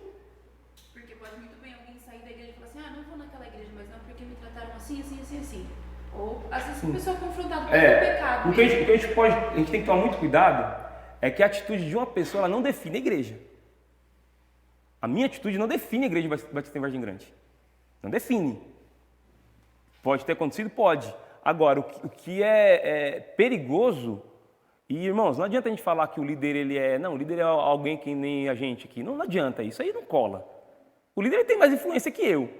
Porque pode muito bem alguém sair da igreja e falar assim, não vou naquela igreja, mas não porque me trataram assim, assim, assim, assim. Ou às vezes a pessoa é confrontada com o pecado. O que a gente tem que tomar muito cuidado é que a atitude de uma pessoa ela não define a igreja. A minha atitude não define a igreja de Batista em Vargem Grande. Não define. Pode ter acontecido? Pode. Agora, o que é perigoso, e irmãos, não adianta a gente falar que o líder o líder é alguém que nem a gente aqui. Não adianta, isso aí não cola. O líder ele tem mais influência que eu.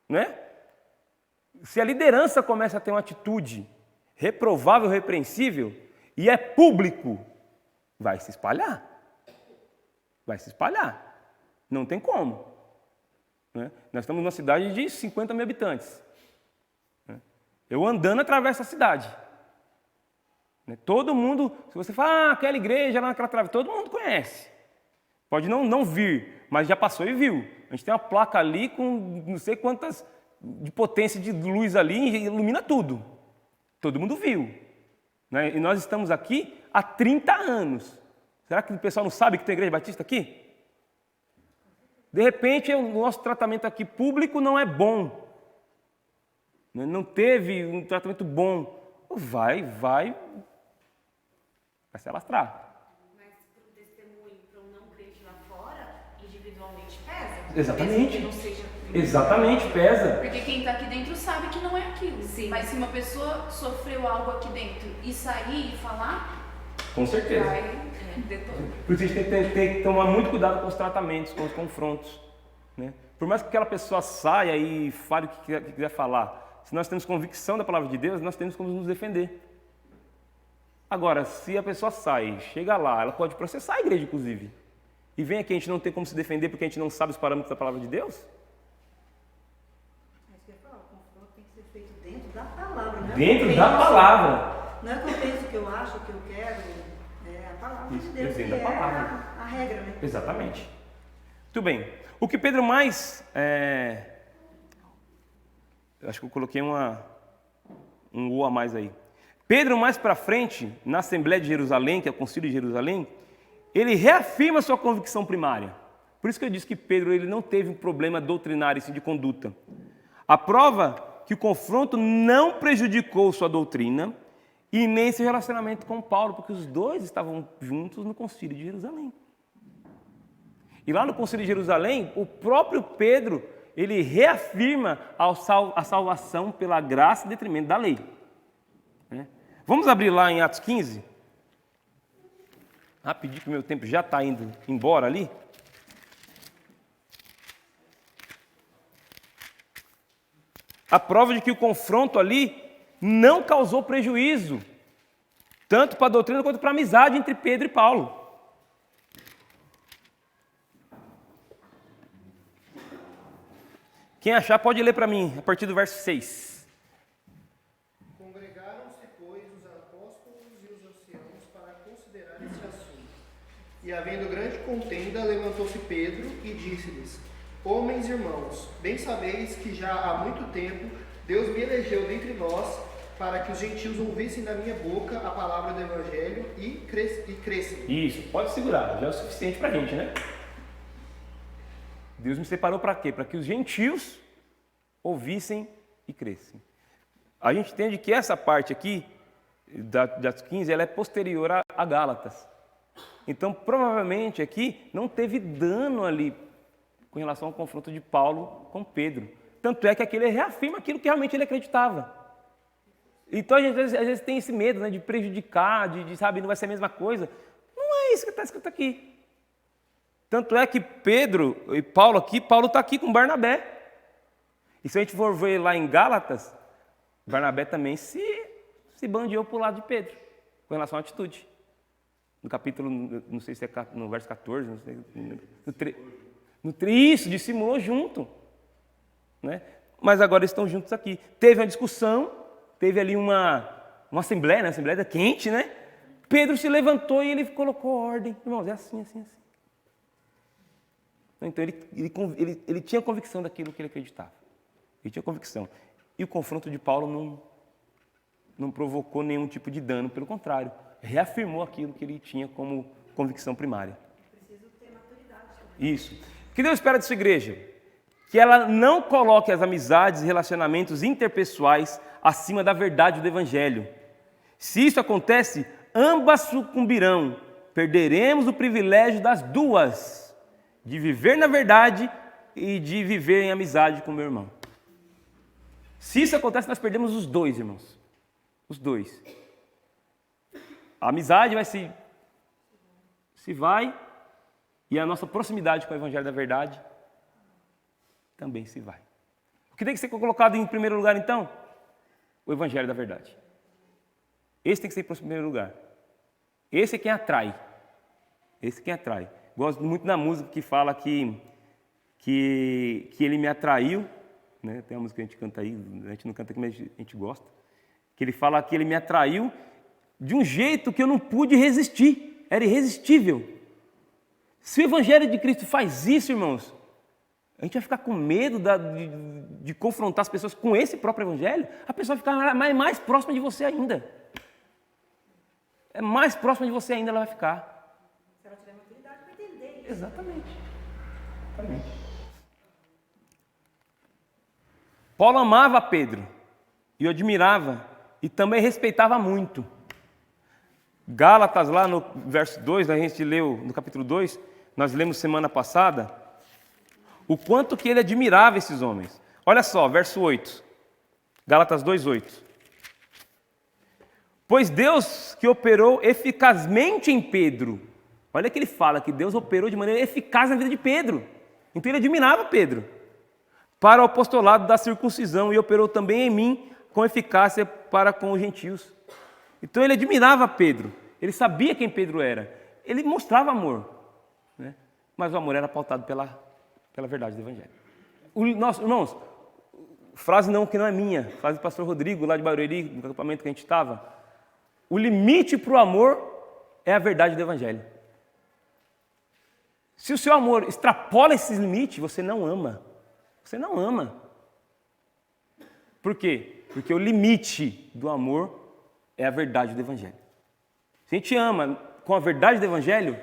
Né? Se a liderança começa a ter uma atitude reprovável, repreensível, e é público, vai se espalhar. Vai se espalhar. Não tem como. Né? Nós estamos numa cidade de 50 mil habitantes. Né? Eu andando atravesso a cidade. Né? Todo mundo, se você fala, aquela igreja lá naquela trave, todo mundo conhece. Pode não vir, mas já passou e viu. A gente tem uma placa ali com não sei quantas de potência de luz ali e ilumina tudo. Todo mundo viu. Né? E nós estamos aqui há 30 anos. Será que o pessoal não sabe que tem igreja batista aqui? De repente, o nosso tratamento aqui público não é bom. Não teve um tratamento bom. Vai se alastrar. Mas o testemunho para um não crente lá fora, individualmente pesa? Exatamente. Mesmo que não seja... Exatamente, pesa. Porque quem está aqui dentro sabe que não é aquilo. Sim. Mas se uma pessoa sofreu algo aqui dentro e sair e falar, Com certeza. vai detonar. Por isso a gente tem que tomar muito cuidado com os tratamentos, com os confrontos. Né? Por mais que aquela pessoa saia e fale o que quiser falar, se nós temos convicção da palavra de Deus, nós temos como nos defender. Agora, se a pessoa sai, chega lá, ela pode processar a igreja, inclusive. E vem aqui, a gente não tem como se defender porque a gente não sabe os parâmetros da palavra de Deus? É isso que eu ia falar, o confronto tem que ser feito dentro da palavra, né? Dentro da palavra. Não é o que eu penso, o que eu acho, o que eu quero, é a palavra Isso, de Deus, dentro que da é palavra. a regra, né? Exatamente. Muito bem. O que Pedro mais... Eu acho que eu coloquei um U a mais aí. Pedro, mais para frente, na Assembleia de Jerusalém, que é o Concílio de Jerusalém, ele reafirma sua convicção primária. Por isso que eu disse que Pedro ele não teve um problema doutrinário, assim, de conduta. A prova que o confronto não prejudicou sua doutrina e nem seu relacionamento com Paulo, porque os dois estavam juntos no Concílio de Jerusalém. E lá no Concílio de Jerusalém, o próprio Pedro, ele reafirma a salvação pela graça em detrimento da lei. Né? Vamos abrir lá em Atos 15? Rapidinho, que o meu tempo já está indo embora ali. A prova de que o confronto ali não causou prejuízo, tanto para a doutrina quanto para a amizade entre Pedro e Paulo. Quem achar pode ler para mim, a partir do verso 6. Congregaram-se, pois, os apóstolos e os anciãos para considerar esse assunto. E havendo grande contenda, levantou-se Pedro e disse-lhes: Homens e irmãos, bem sabeis que já há muito tempo Deus me elegeu dentre vós para que os gentios ouvissem da minha boca a palavra do Evangelho e crescem. Isso, pode segurar, já é o suficiente para a gente, né? Deus me separou para quê? Para que os gentios ouvissem e crescem. A gente entende que essa parte aqui, de Atos 15, ela é posterior a Gálatas. Então, provavelmente aqui, não teve dano ali com relação ao confronto de Paulo com Pedro. Tanto é que aqui ele reafirma aquilo que realmente ele acreditava. Então, às vezes tem esse medo, né, de prejudicar, sabe, não vai ser a mesma coisa. Não é isso que está escrito aqui. Tanto é que Pedro e Paulo está aqui com Barnabé. E se a gente for ver lá em Gálatas, Barnabé também se bandeou para o lado de Pedro, com relação à atitude. No capítulo, não sei se é no verso 14, não sei, isso, dissimulou junto. Né? Mas agora eles estão juntos aqui. Teve uma discussão, teve ali uma assembleia, né? Uma assembleia quente, né? Pedro se levantou e ele colocou ordem. Irmãos, é assim, assim, assim. Então ele tinha convicção daquilo que ele acreditava. Ele tinha convicção. E o confronto de Paulo não provocou nenhum tipo de dano, pelo contrário, reafirmou aquilo que ele tinha como convicção primária. Preciso ter maturidade também. Isso. O que Deus espera de sua igreja? Que ela não coloque as amizades e relacionamentos interpessoais acima da verdade do Evangelho. Se isso acontece, ambas sucumbirão. Perderemos o privilégio das duas, de viver na verdade e de viver em amizade com o meu irmão. Se isso acontece, nós perdemos os dois, irmãos. Os dois. A amizade se vai e a nossa proximidade com o Evangelho da verdade também se vai. O que tem que ser colocado em primeiro lugar, então? O Evangelho da verdade. Esse tem que ser em primeiro lugar. Esse é quem atrai. Esse é quem atrai. Gosto muito da música que fala que ele me atraiu. Né? Tem uma música que a gente canta aí, a gente não canta aqui, mas a gente gosta. Que ele fala que ele me atraiu de um jeito que eu não pude resistir. Era irresistível. Se o Evangelho de Cristo faz isso, irmãos, a gente vai ficar com medo de confrontar as pessoas com esse próprio Evangelho, a pessoa vai ficar mais próxima de você ainda. É mais próxima de você ainda ela vai ficar. Se ela tiver maturidade para entender isso. Exatamente. Paulo amava Pedro e o admirava e também respeitava muito. Gálatas, lá no verso 2, a gente leu no capítulo 2, nós lemos semana passada, o quanto que ele admirava esses homens. Olha só, verso 8, Gálatas 2:8. Pois Deus que operou eficazmente em Pedro, olha que ele fala que Deus operou de maneira eficaz na vida de Pedro. Então ele admirava Pedro. Para o apostolado da circuncisão e operou também em mim com eficácia para com os gentios. Então ele admirava Pedro, ele sabia quem Pedro era, ele mostrava amor, né? Mas o amor era pautado pela verdade do Evangelho. Irmãos, frase que não é minha, frase do pastor Rodrigo, lá de Barueri, no acampamento que a gente estava, o limite para o amor é a verdade do Evangelho. Se o seu amor extrapola esses limites, você não ama. Você não ama. Por quê? Porque o limite do amor é a verdade do Evangelho. Se a gente ama com a verdade do Evangelho,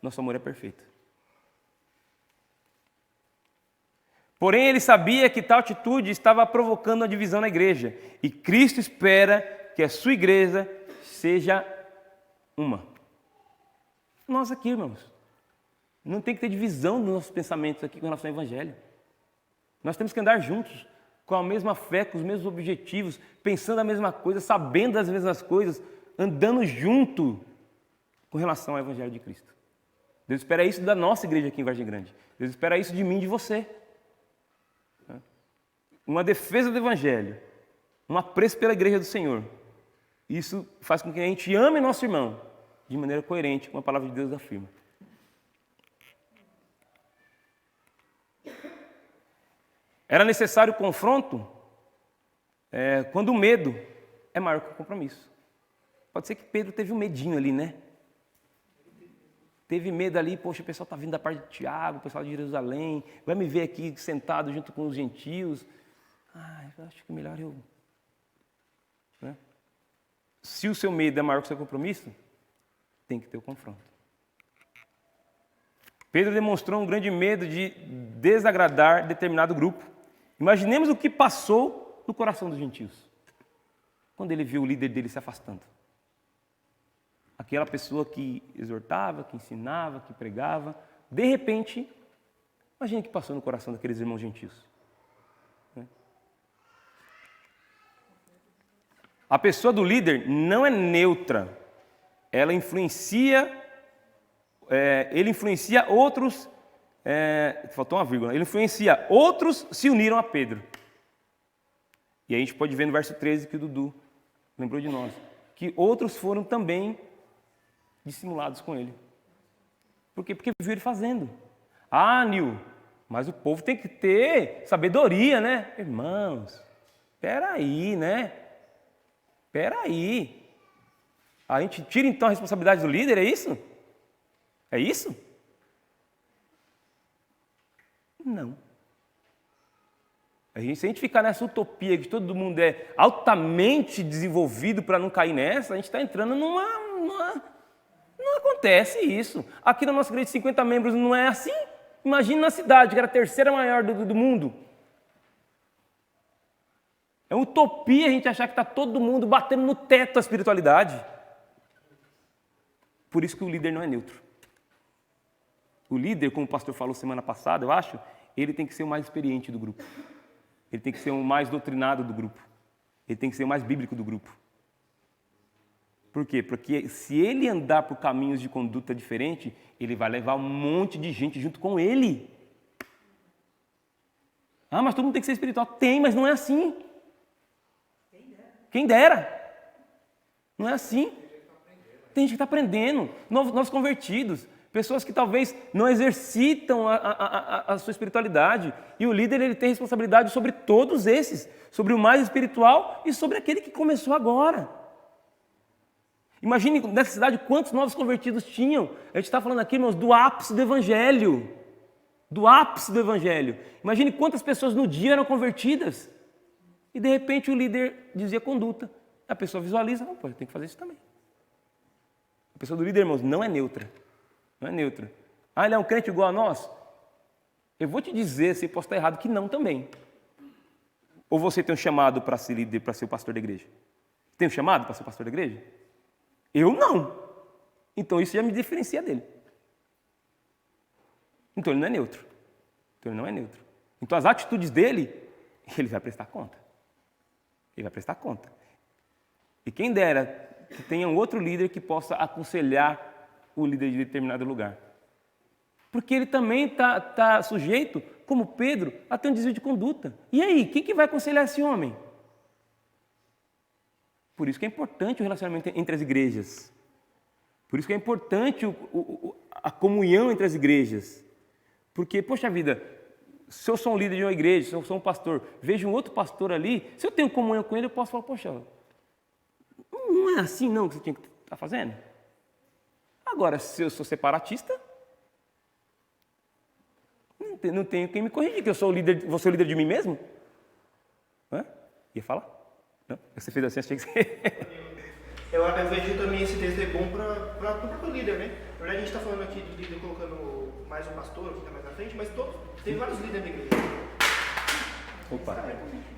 nosso amor é perfeito. Porém, ele sabia que tal atitude estava provocando a divisão na igreja. E Cristo espera que a sua igreja seja uma. Nós aqui, irmãos, não tem que ter divisão nos nossos pensamentos aqui com relação ao Evangelho. Nós temos que andar juntos, com a mesma fé, com os mesmos objetivos, pensando a mesma coisa, sabendo das mesmas coisas, andando junto com relação ao Evangelho de Cristo. Deus espera isso da nossa igreja aqui em Vargem Grande. Deus espera isso de mim e de você. Uma defesa do Evangelho, um apreço pela igreja do Senhor. Isso faz com que a gente ame nosso irmão de maneira coerente com a palavra de Deus afirma. Era necessário o confronto quando o medo é maior que o compromisso. Pode ser que Pedro teve um medinho ali, né? Teve medo ali, poxa, o pessoal está vindo da parte de Tiago, o pessoal de Jerusalém, vai me ver aqui sentado junto com os gentios. Eu acho que melhor eu... Né? Se o seu medo é maior que o seu compromisso, tem que ter o confronto. Pedro demonstrou um grande medo de desagradar determinado grupo. Imaginemos o que passou no coração dos gentios, quando ele viu o líder dele se afastando. Aquela pessoa que exortava, que ensinava, que pregava, de repente, Imagina o que passou no coração daqueles irmãos gentios. A pessoa do líder não é neutra. Ela influencia, ele influencia outros, faltou uma vírgula, ele influencia outros se uniram a Pedro. E aí a gente pode ver no verso 13 que o Dudu lembrou de nós, que outros foram também dissimulados com ele. Por quê? Porque viu ele fazendo. Ah, Nil, mas o povo tem que ter sabedoria, né? Irmãos, peraí, né? Peraí. A gente tira então a responsabilidade do líder, é isso? É isso? Não. Se a gente ficar nessa utopia que todo mundo é altamente desenvolvido para não cair nessa, a gente está entrando numa... Não acontece isso. Aqui na nossa igreja de 50 membros não é assim. Imagina na cidade, que era a terceira maior do mundo. É uma utopia a gente achar que está todo mundo batendo no teto da espiritualidade. Por isso que o líder não é neutro. O líder, como o pastor falou semana passada, eu acho, ele tem que ser o mais experiente do grupo. Ele tem que ser o mais doutrinado do grupo. Ele tem que ser o mais bíblico do grupo. Por quê? Porque se ele andar por caminhos de conduta diferente, ele vai levar um monte de gente junto com ele. Ah, mas todo mundo tem que ser espiritual. Tem, mas não é assim. Quem dera. Não é assim. Tem gente que está aprendendo. Novos convertidos. Pessoas que talvez não exercitam a sua espiritualidade. E o líder ele tem responsabilidade sobre todos esses. Sobre o mais espiritual e sobre aquele que começou agora. Imagine nessa cidade quantos novos convertidos tinham. A gente está falando aqui, irmãos, do ápice do Evangelho. Do ápice do Evangelho. Imagine quantas pessoas no dia eram convertidas. E de repente o líder dizia conduta. A pessoa visualiza, não, pô, tem que fazer isso também. A pessoa do líder, irmãos, não é neutra. Não é neutra. Ah, ele é um crente igual a nós? Eu vou te dizer, se posso estar errado, que não também. Ou você tem um chamado para ser líder, para ser o pastor da igreja? Tem um chamado para ser o pastor da igreja? Eu não. Então isso já me diferencia dele. Então ele não é neutro. Então ele não é neutro. Então as atitudes dele, ele vai prestar conta. Ele vai prestar conta. E quem dera que tenha um outro líder que possa aconselhar o líder de determinado lugar. Porque ele também está sujeito, como Pedro, a ter um desvio de conduta. E aí, quem que vai aconselhar esse homem? Por isso que é importante o relacionamento entre as igrejas. Por isso que é importante a comunhão entre as igrejas. Porque, poxa vida, se eu sou um líder de uma igreja, se eu sou um pastor, vejo um outro pastor ali, se eu tenho comunhão com ele, eu posso falar, poxa, não é assim não que você tinha que estar fazendo. Agora, se eu sou separatista, não tenho quem me corrigir, que eu sou o líder, vou ser o líder de mim mesmo. Hã? Ia falar? Não? Você fez assim, achei que você... Eu vejo também esse texto é bom para o próprio líder, né? Na verdade, a gente está falando aqui do líder colocando mais um pastor, que está mais na frente, mas tem vários líderes na igreja. Opa.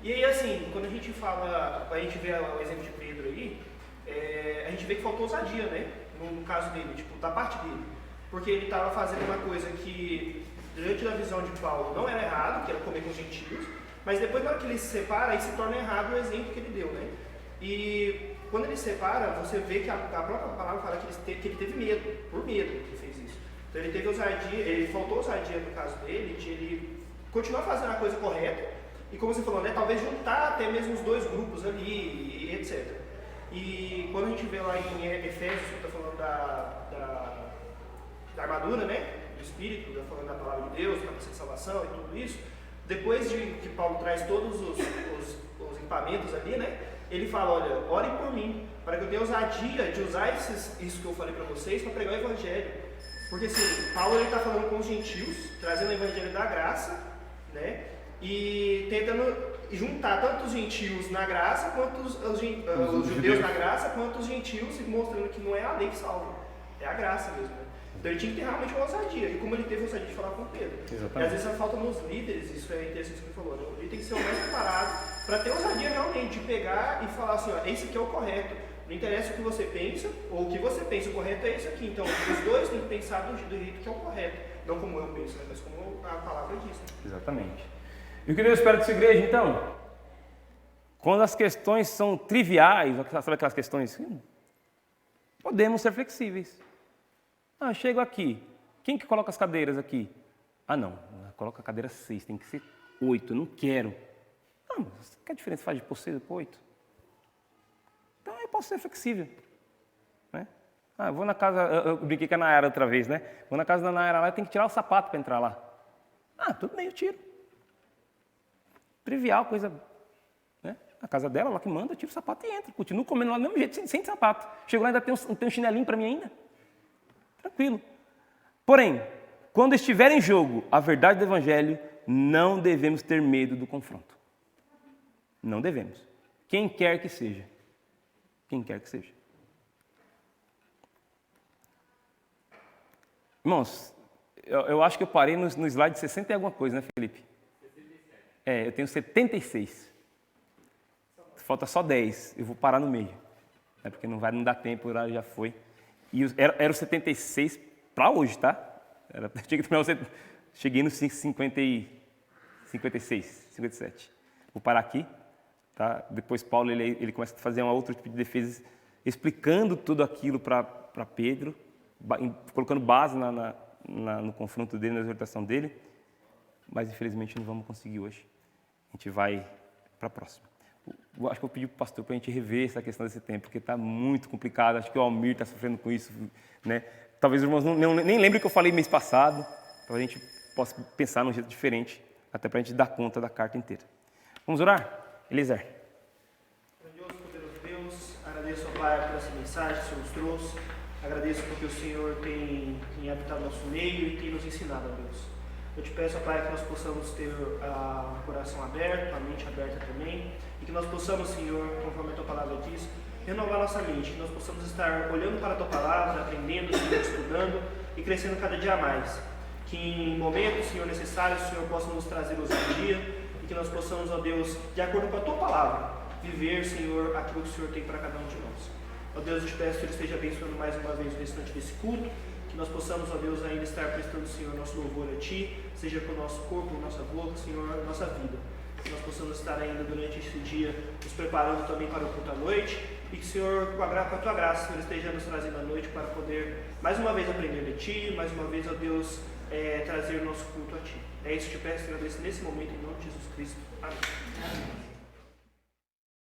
E aí, assim, quando a gente fala, a gente vê o exemplo de Pedro aí, a gente vê que faltou ousadia, né? No caso dele, tipo, da parte dele. Porque ele estava fazendo uma coisa que, diante da visão de Paulo, não era errado, que era comer com os gentios, mas depois, na hora que ele se separa, aí se torna errado o exemplo que ele deu, né? E quando ele se separa, você vê que a própria palavra fala que ele teve medo, por medo que ele fez isso. Então ele teve ousadia, ele faltou ousadia no caso dele, de ele continuar fazendo a coisa correta, e como você falou, né, talvez juntar até mesmo os dois grupos ali, e etc. E quando a gente vê lá em Efésios, que está falando da armadura, né, do Espírito, está falando da palavra de Deus, da de salvação e tudo isso, depois de que Paulo traz todos os equipamentos ali, né, ele fala, olha, orem por mim, para que eu tenha ousadia de usar isso que eu falei para vocês para pregar o Evangelho. Porque assim, Paulo está falando com os gentios, trazendo o Evangelho da graça, né, e tentando juntar tanto os gentios na graça, quanto os judeus na graça, quanto os gentios, mostrando que não é a lei que salva, é a graça mesmo. Né? Então ele tinha que ter realmente uma ousadia, e como ele teve ousadia de falar com Pedro. Exatamente. E às vezes a falta nos líderes, isso é interessante que você falou, né? O líder tem que ser o mais preparado para ter ousadia realmente, de pegar e falar assim, ó, esse aqui é o correto. Não interessa o que você pensa, ou o que você pensa, o correto é esse aqui. Então os dois têm que pensar do jeito que é o correto. Não como eu penso, né? Mas como a palavra diz. Né? Exatamente. E o que Deus espera dessa igreja, então? Quando as questões são triviais, sabe aquelas questões? Podemos ser flexíveis. Ah, eu chego aqui. Quem que coloca as cadeiras aqui? Ah, não. Coloca a cadeira 6, tem que ser 8. Eu não quero. Ah, mas que diferença faz de pôr 6 para 8? Então eu posso ser flexível. Né? Ah, eu vou na casa, eu brinquei com a Nayara outra vez, né? Vou na casa da Nayara lá, eu tenho que tirar o sapato para entrar lá. Ah, tudo bem, eu tiro. Trivial, coisa... Né? A casa dela, ela que manda, eu tiro o sapato e entro. Continuo comendo lá do mesmo jeito, sem sapato. Chego lá e ainda tem um chinelinho para mim ainda. Tranquilo. Porém, quando estiver em jogo a verdade do Evangelho, não devemos ter medo do confronto. Não devemos. Quem quer que seja. Quem quer que seja. Irmãos, eu acho que eu parei no slide 60 e alguma coisa, né, Felipe? 77. Eu tenho 76. Falta só 10. Eu vou parar no meio. Porque não vai, não dá tempo, já foi. E era o 76 para hoje, tá? Cheguei no 56, 57. Vou parar aqui. Tá? Depois Paulo ele começa a fazer uma outra tipo de defesa, explicando tudo aquilo para Pedro, colocando base no confronto dele, na exortação dele. Mas infelizmente não vamos conseguir hoje. A gente vai para a próxima. Acho que eu vou pedir para o pastor para a gente rever essa questão desse tempo, porque está muito complicado. Acho que o Almir está sofrendo com isso, né? Talvez os irmãos nem lembrem que eu falei mês passado, para a gente possa pensar num jeito diferente, até para a gente dar conta da carta inteira. Vamos orar? Eliezer. Grandioso, poderoso Deus, agradeço ao Pai por essa mensagem que o Senhor nos trouxe. Agradeço porque o Senhor tem habitado nosso meio e tem nos ensinado, a Deus. Eu te peço, Pai, que nós possamos ter o coração aberto, a mente aberta também, e que nós possamos, Senhor, conforme a Tua Palavra diz, renovar nossa mente, que nós possamos estar olhando para a Tua Palavra, aprendendo, Senhor, estudando e crescendo cada dia mais. Que em momentos, Senhor, necessários, o Senhor possa nos trazer ousadia e que nós possamos, ó Deus, de acordo com a Tua Palavra, viver, Senhor, aquilo que o Senhor tem para cada um de nós. Ó Deus, eu te peço que Ele esteja abençoando mais uma vez o restante desse culto, que nós possamos, ó Deus, ainda estar prestando, Senhor, nosso louvor a Ti, seja com o nosso corpo, nossa boca, Senhor, nossa vida. Que nós possamos estar ainda durante este dia nos preparando também para o culto à noite e que, Senhor, com a Tua graça, Senhor, esteja nos trazendo à noite para poder, mais uma vez, aprender de Ti, mais uma vez, ó Deus, trazer o nosso culto a Ti. É isso que te peço e agradeço nesse momento, em nome de Jesus Cristo. Amém.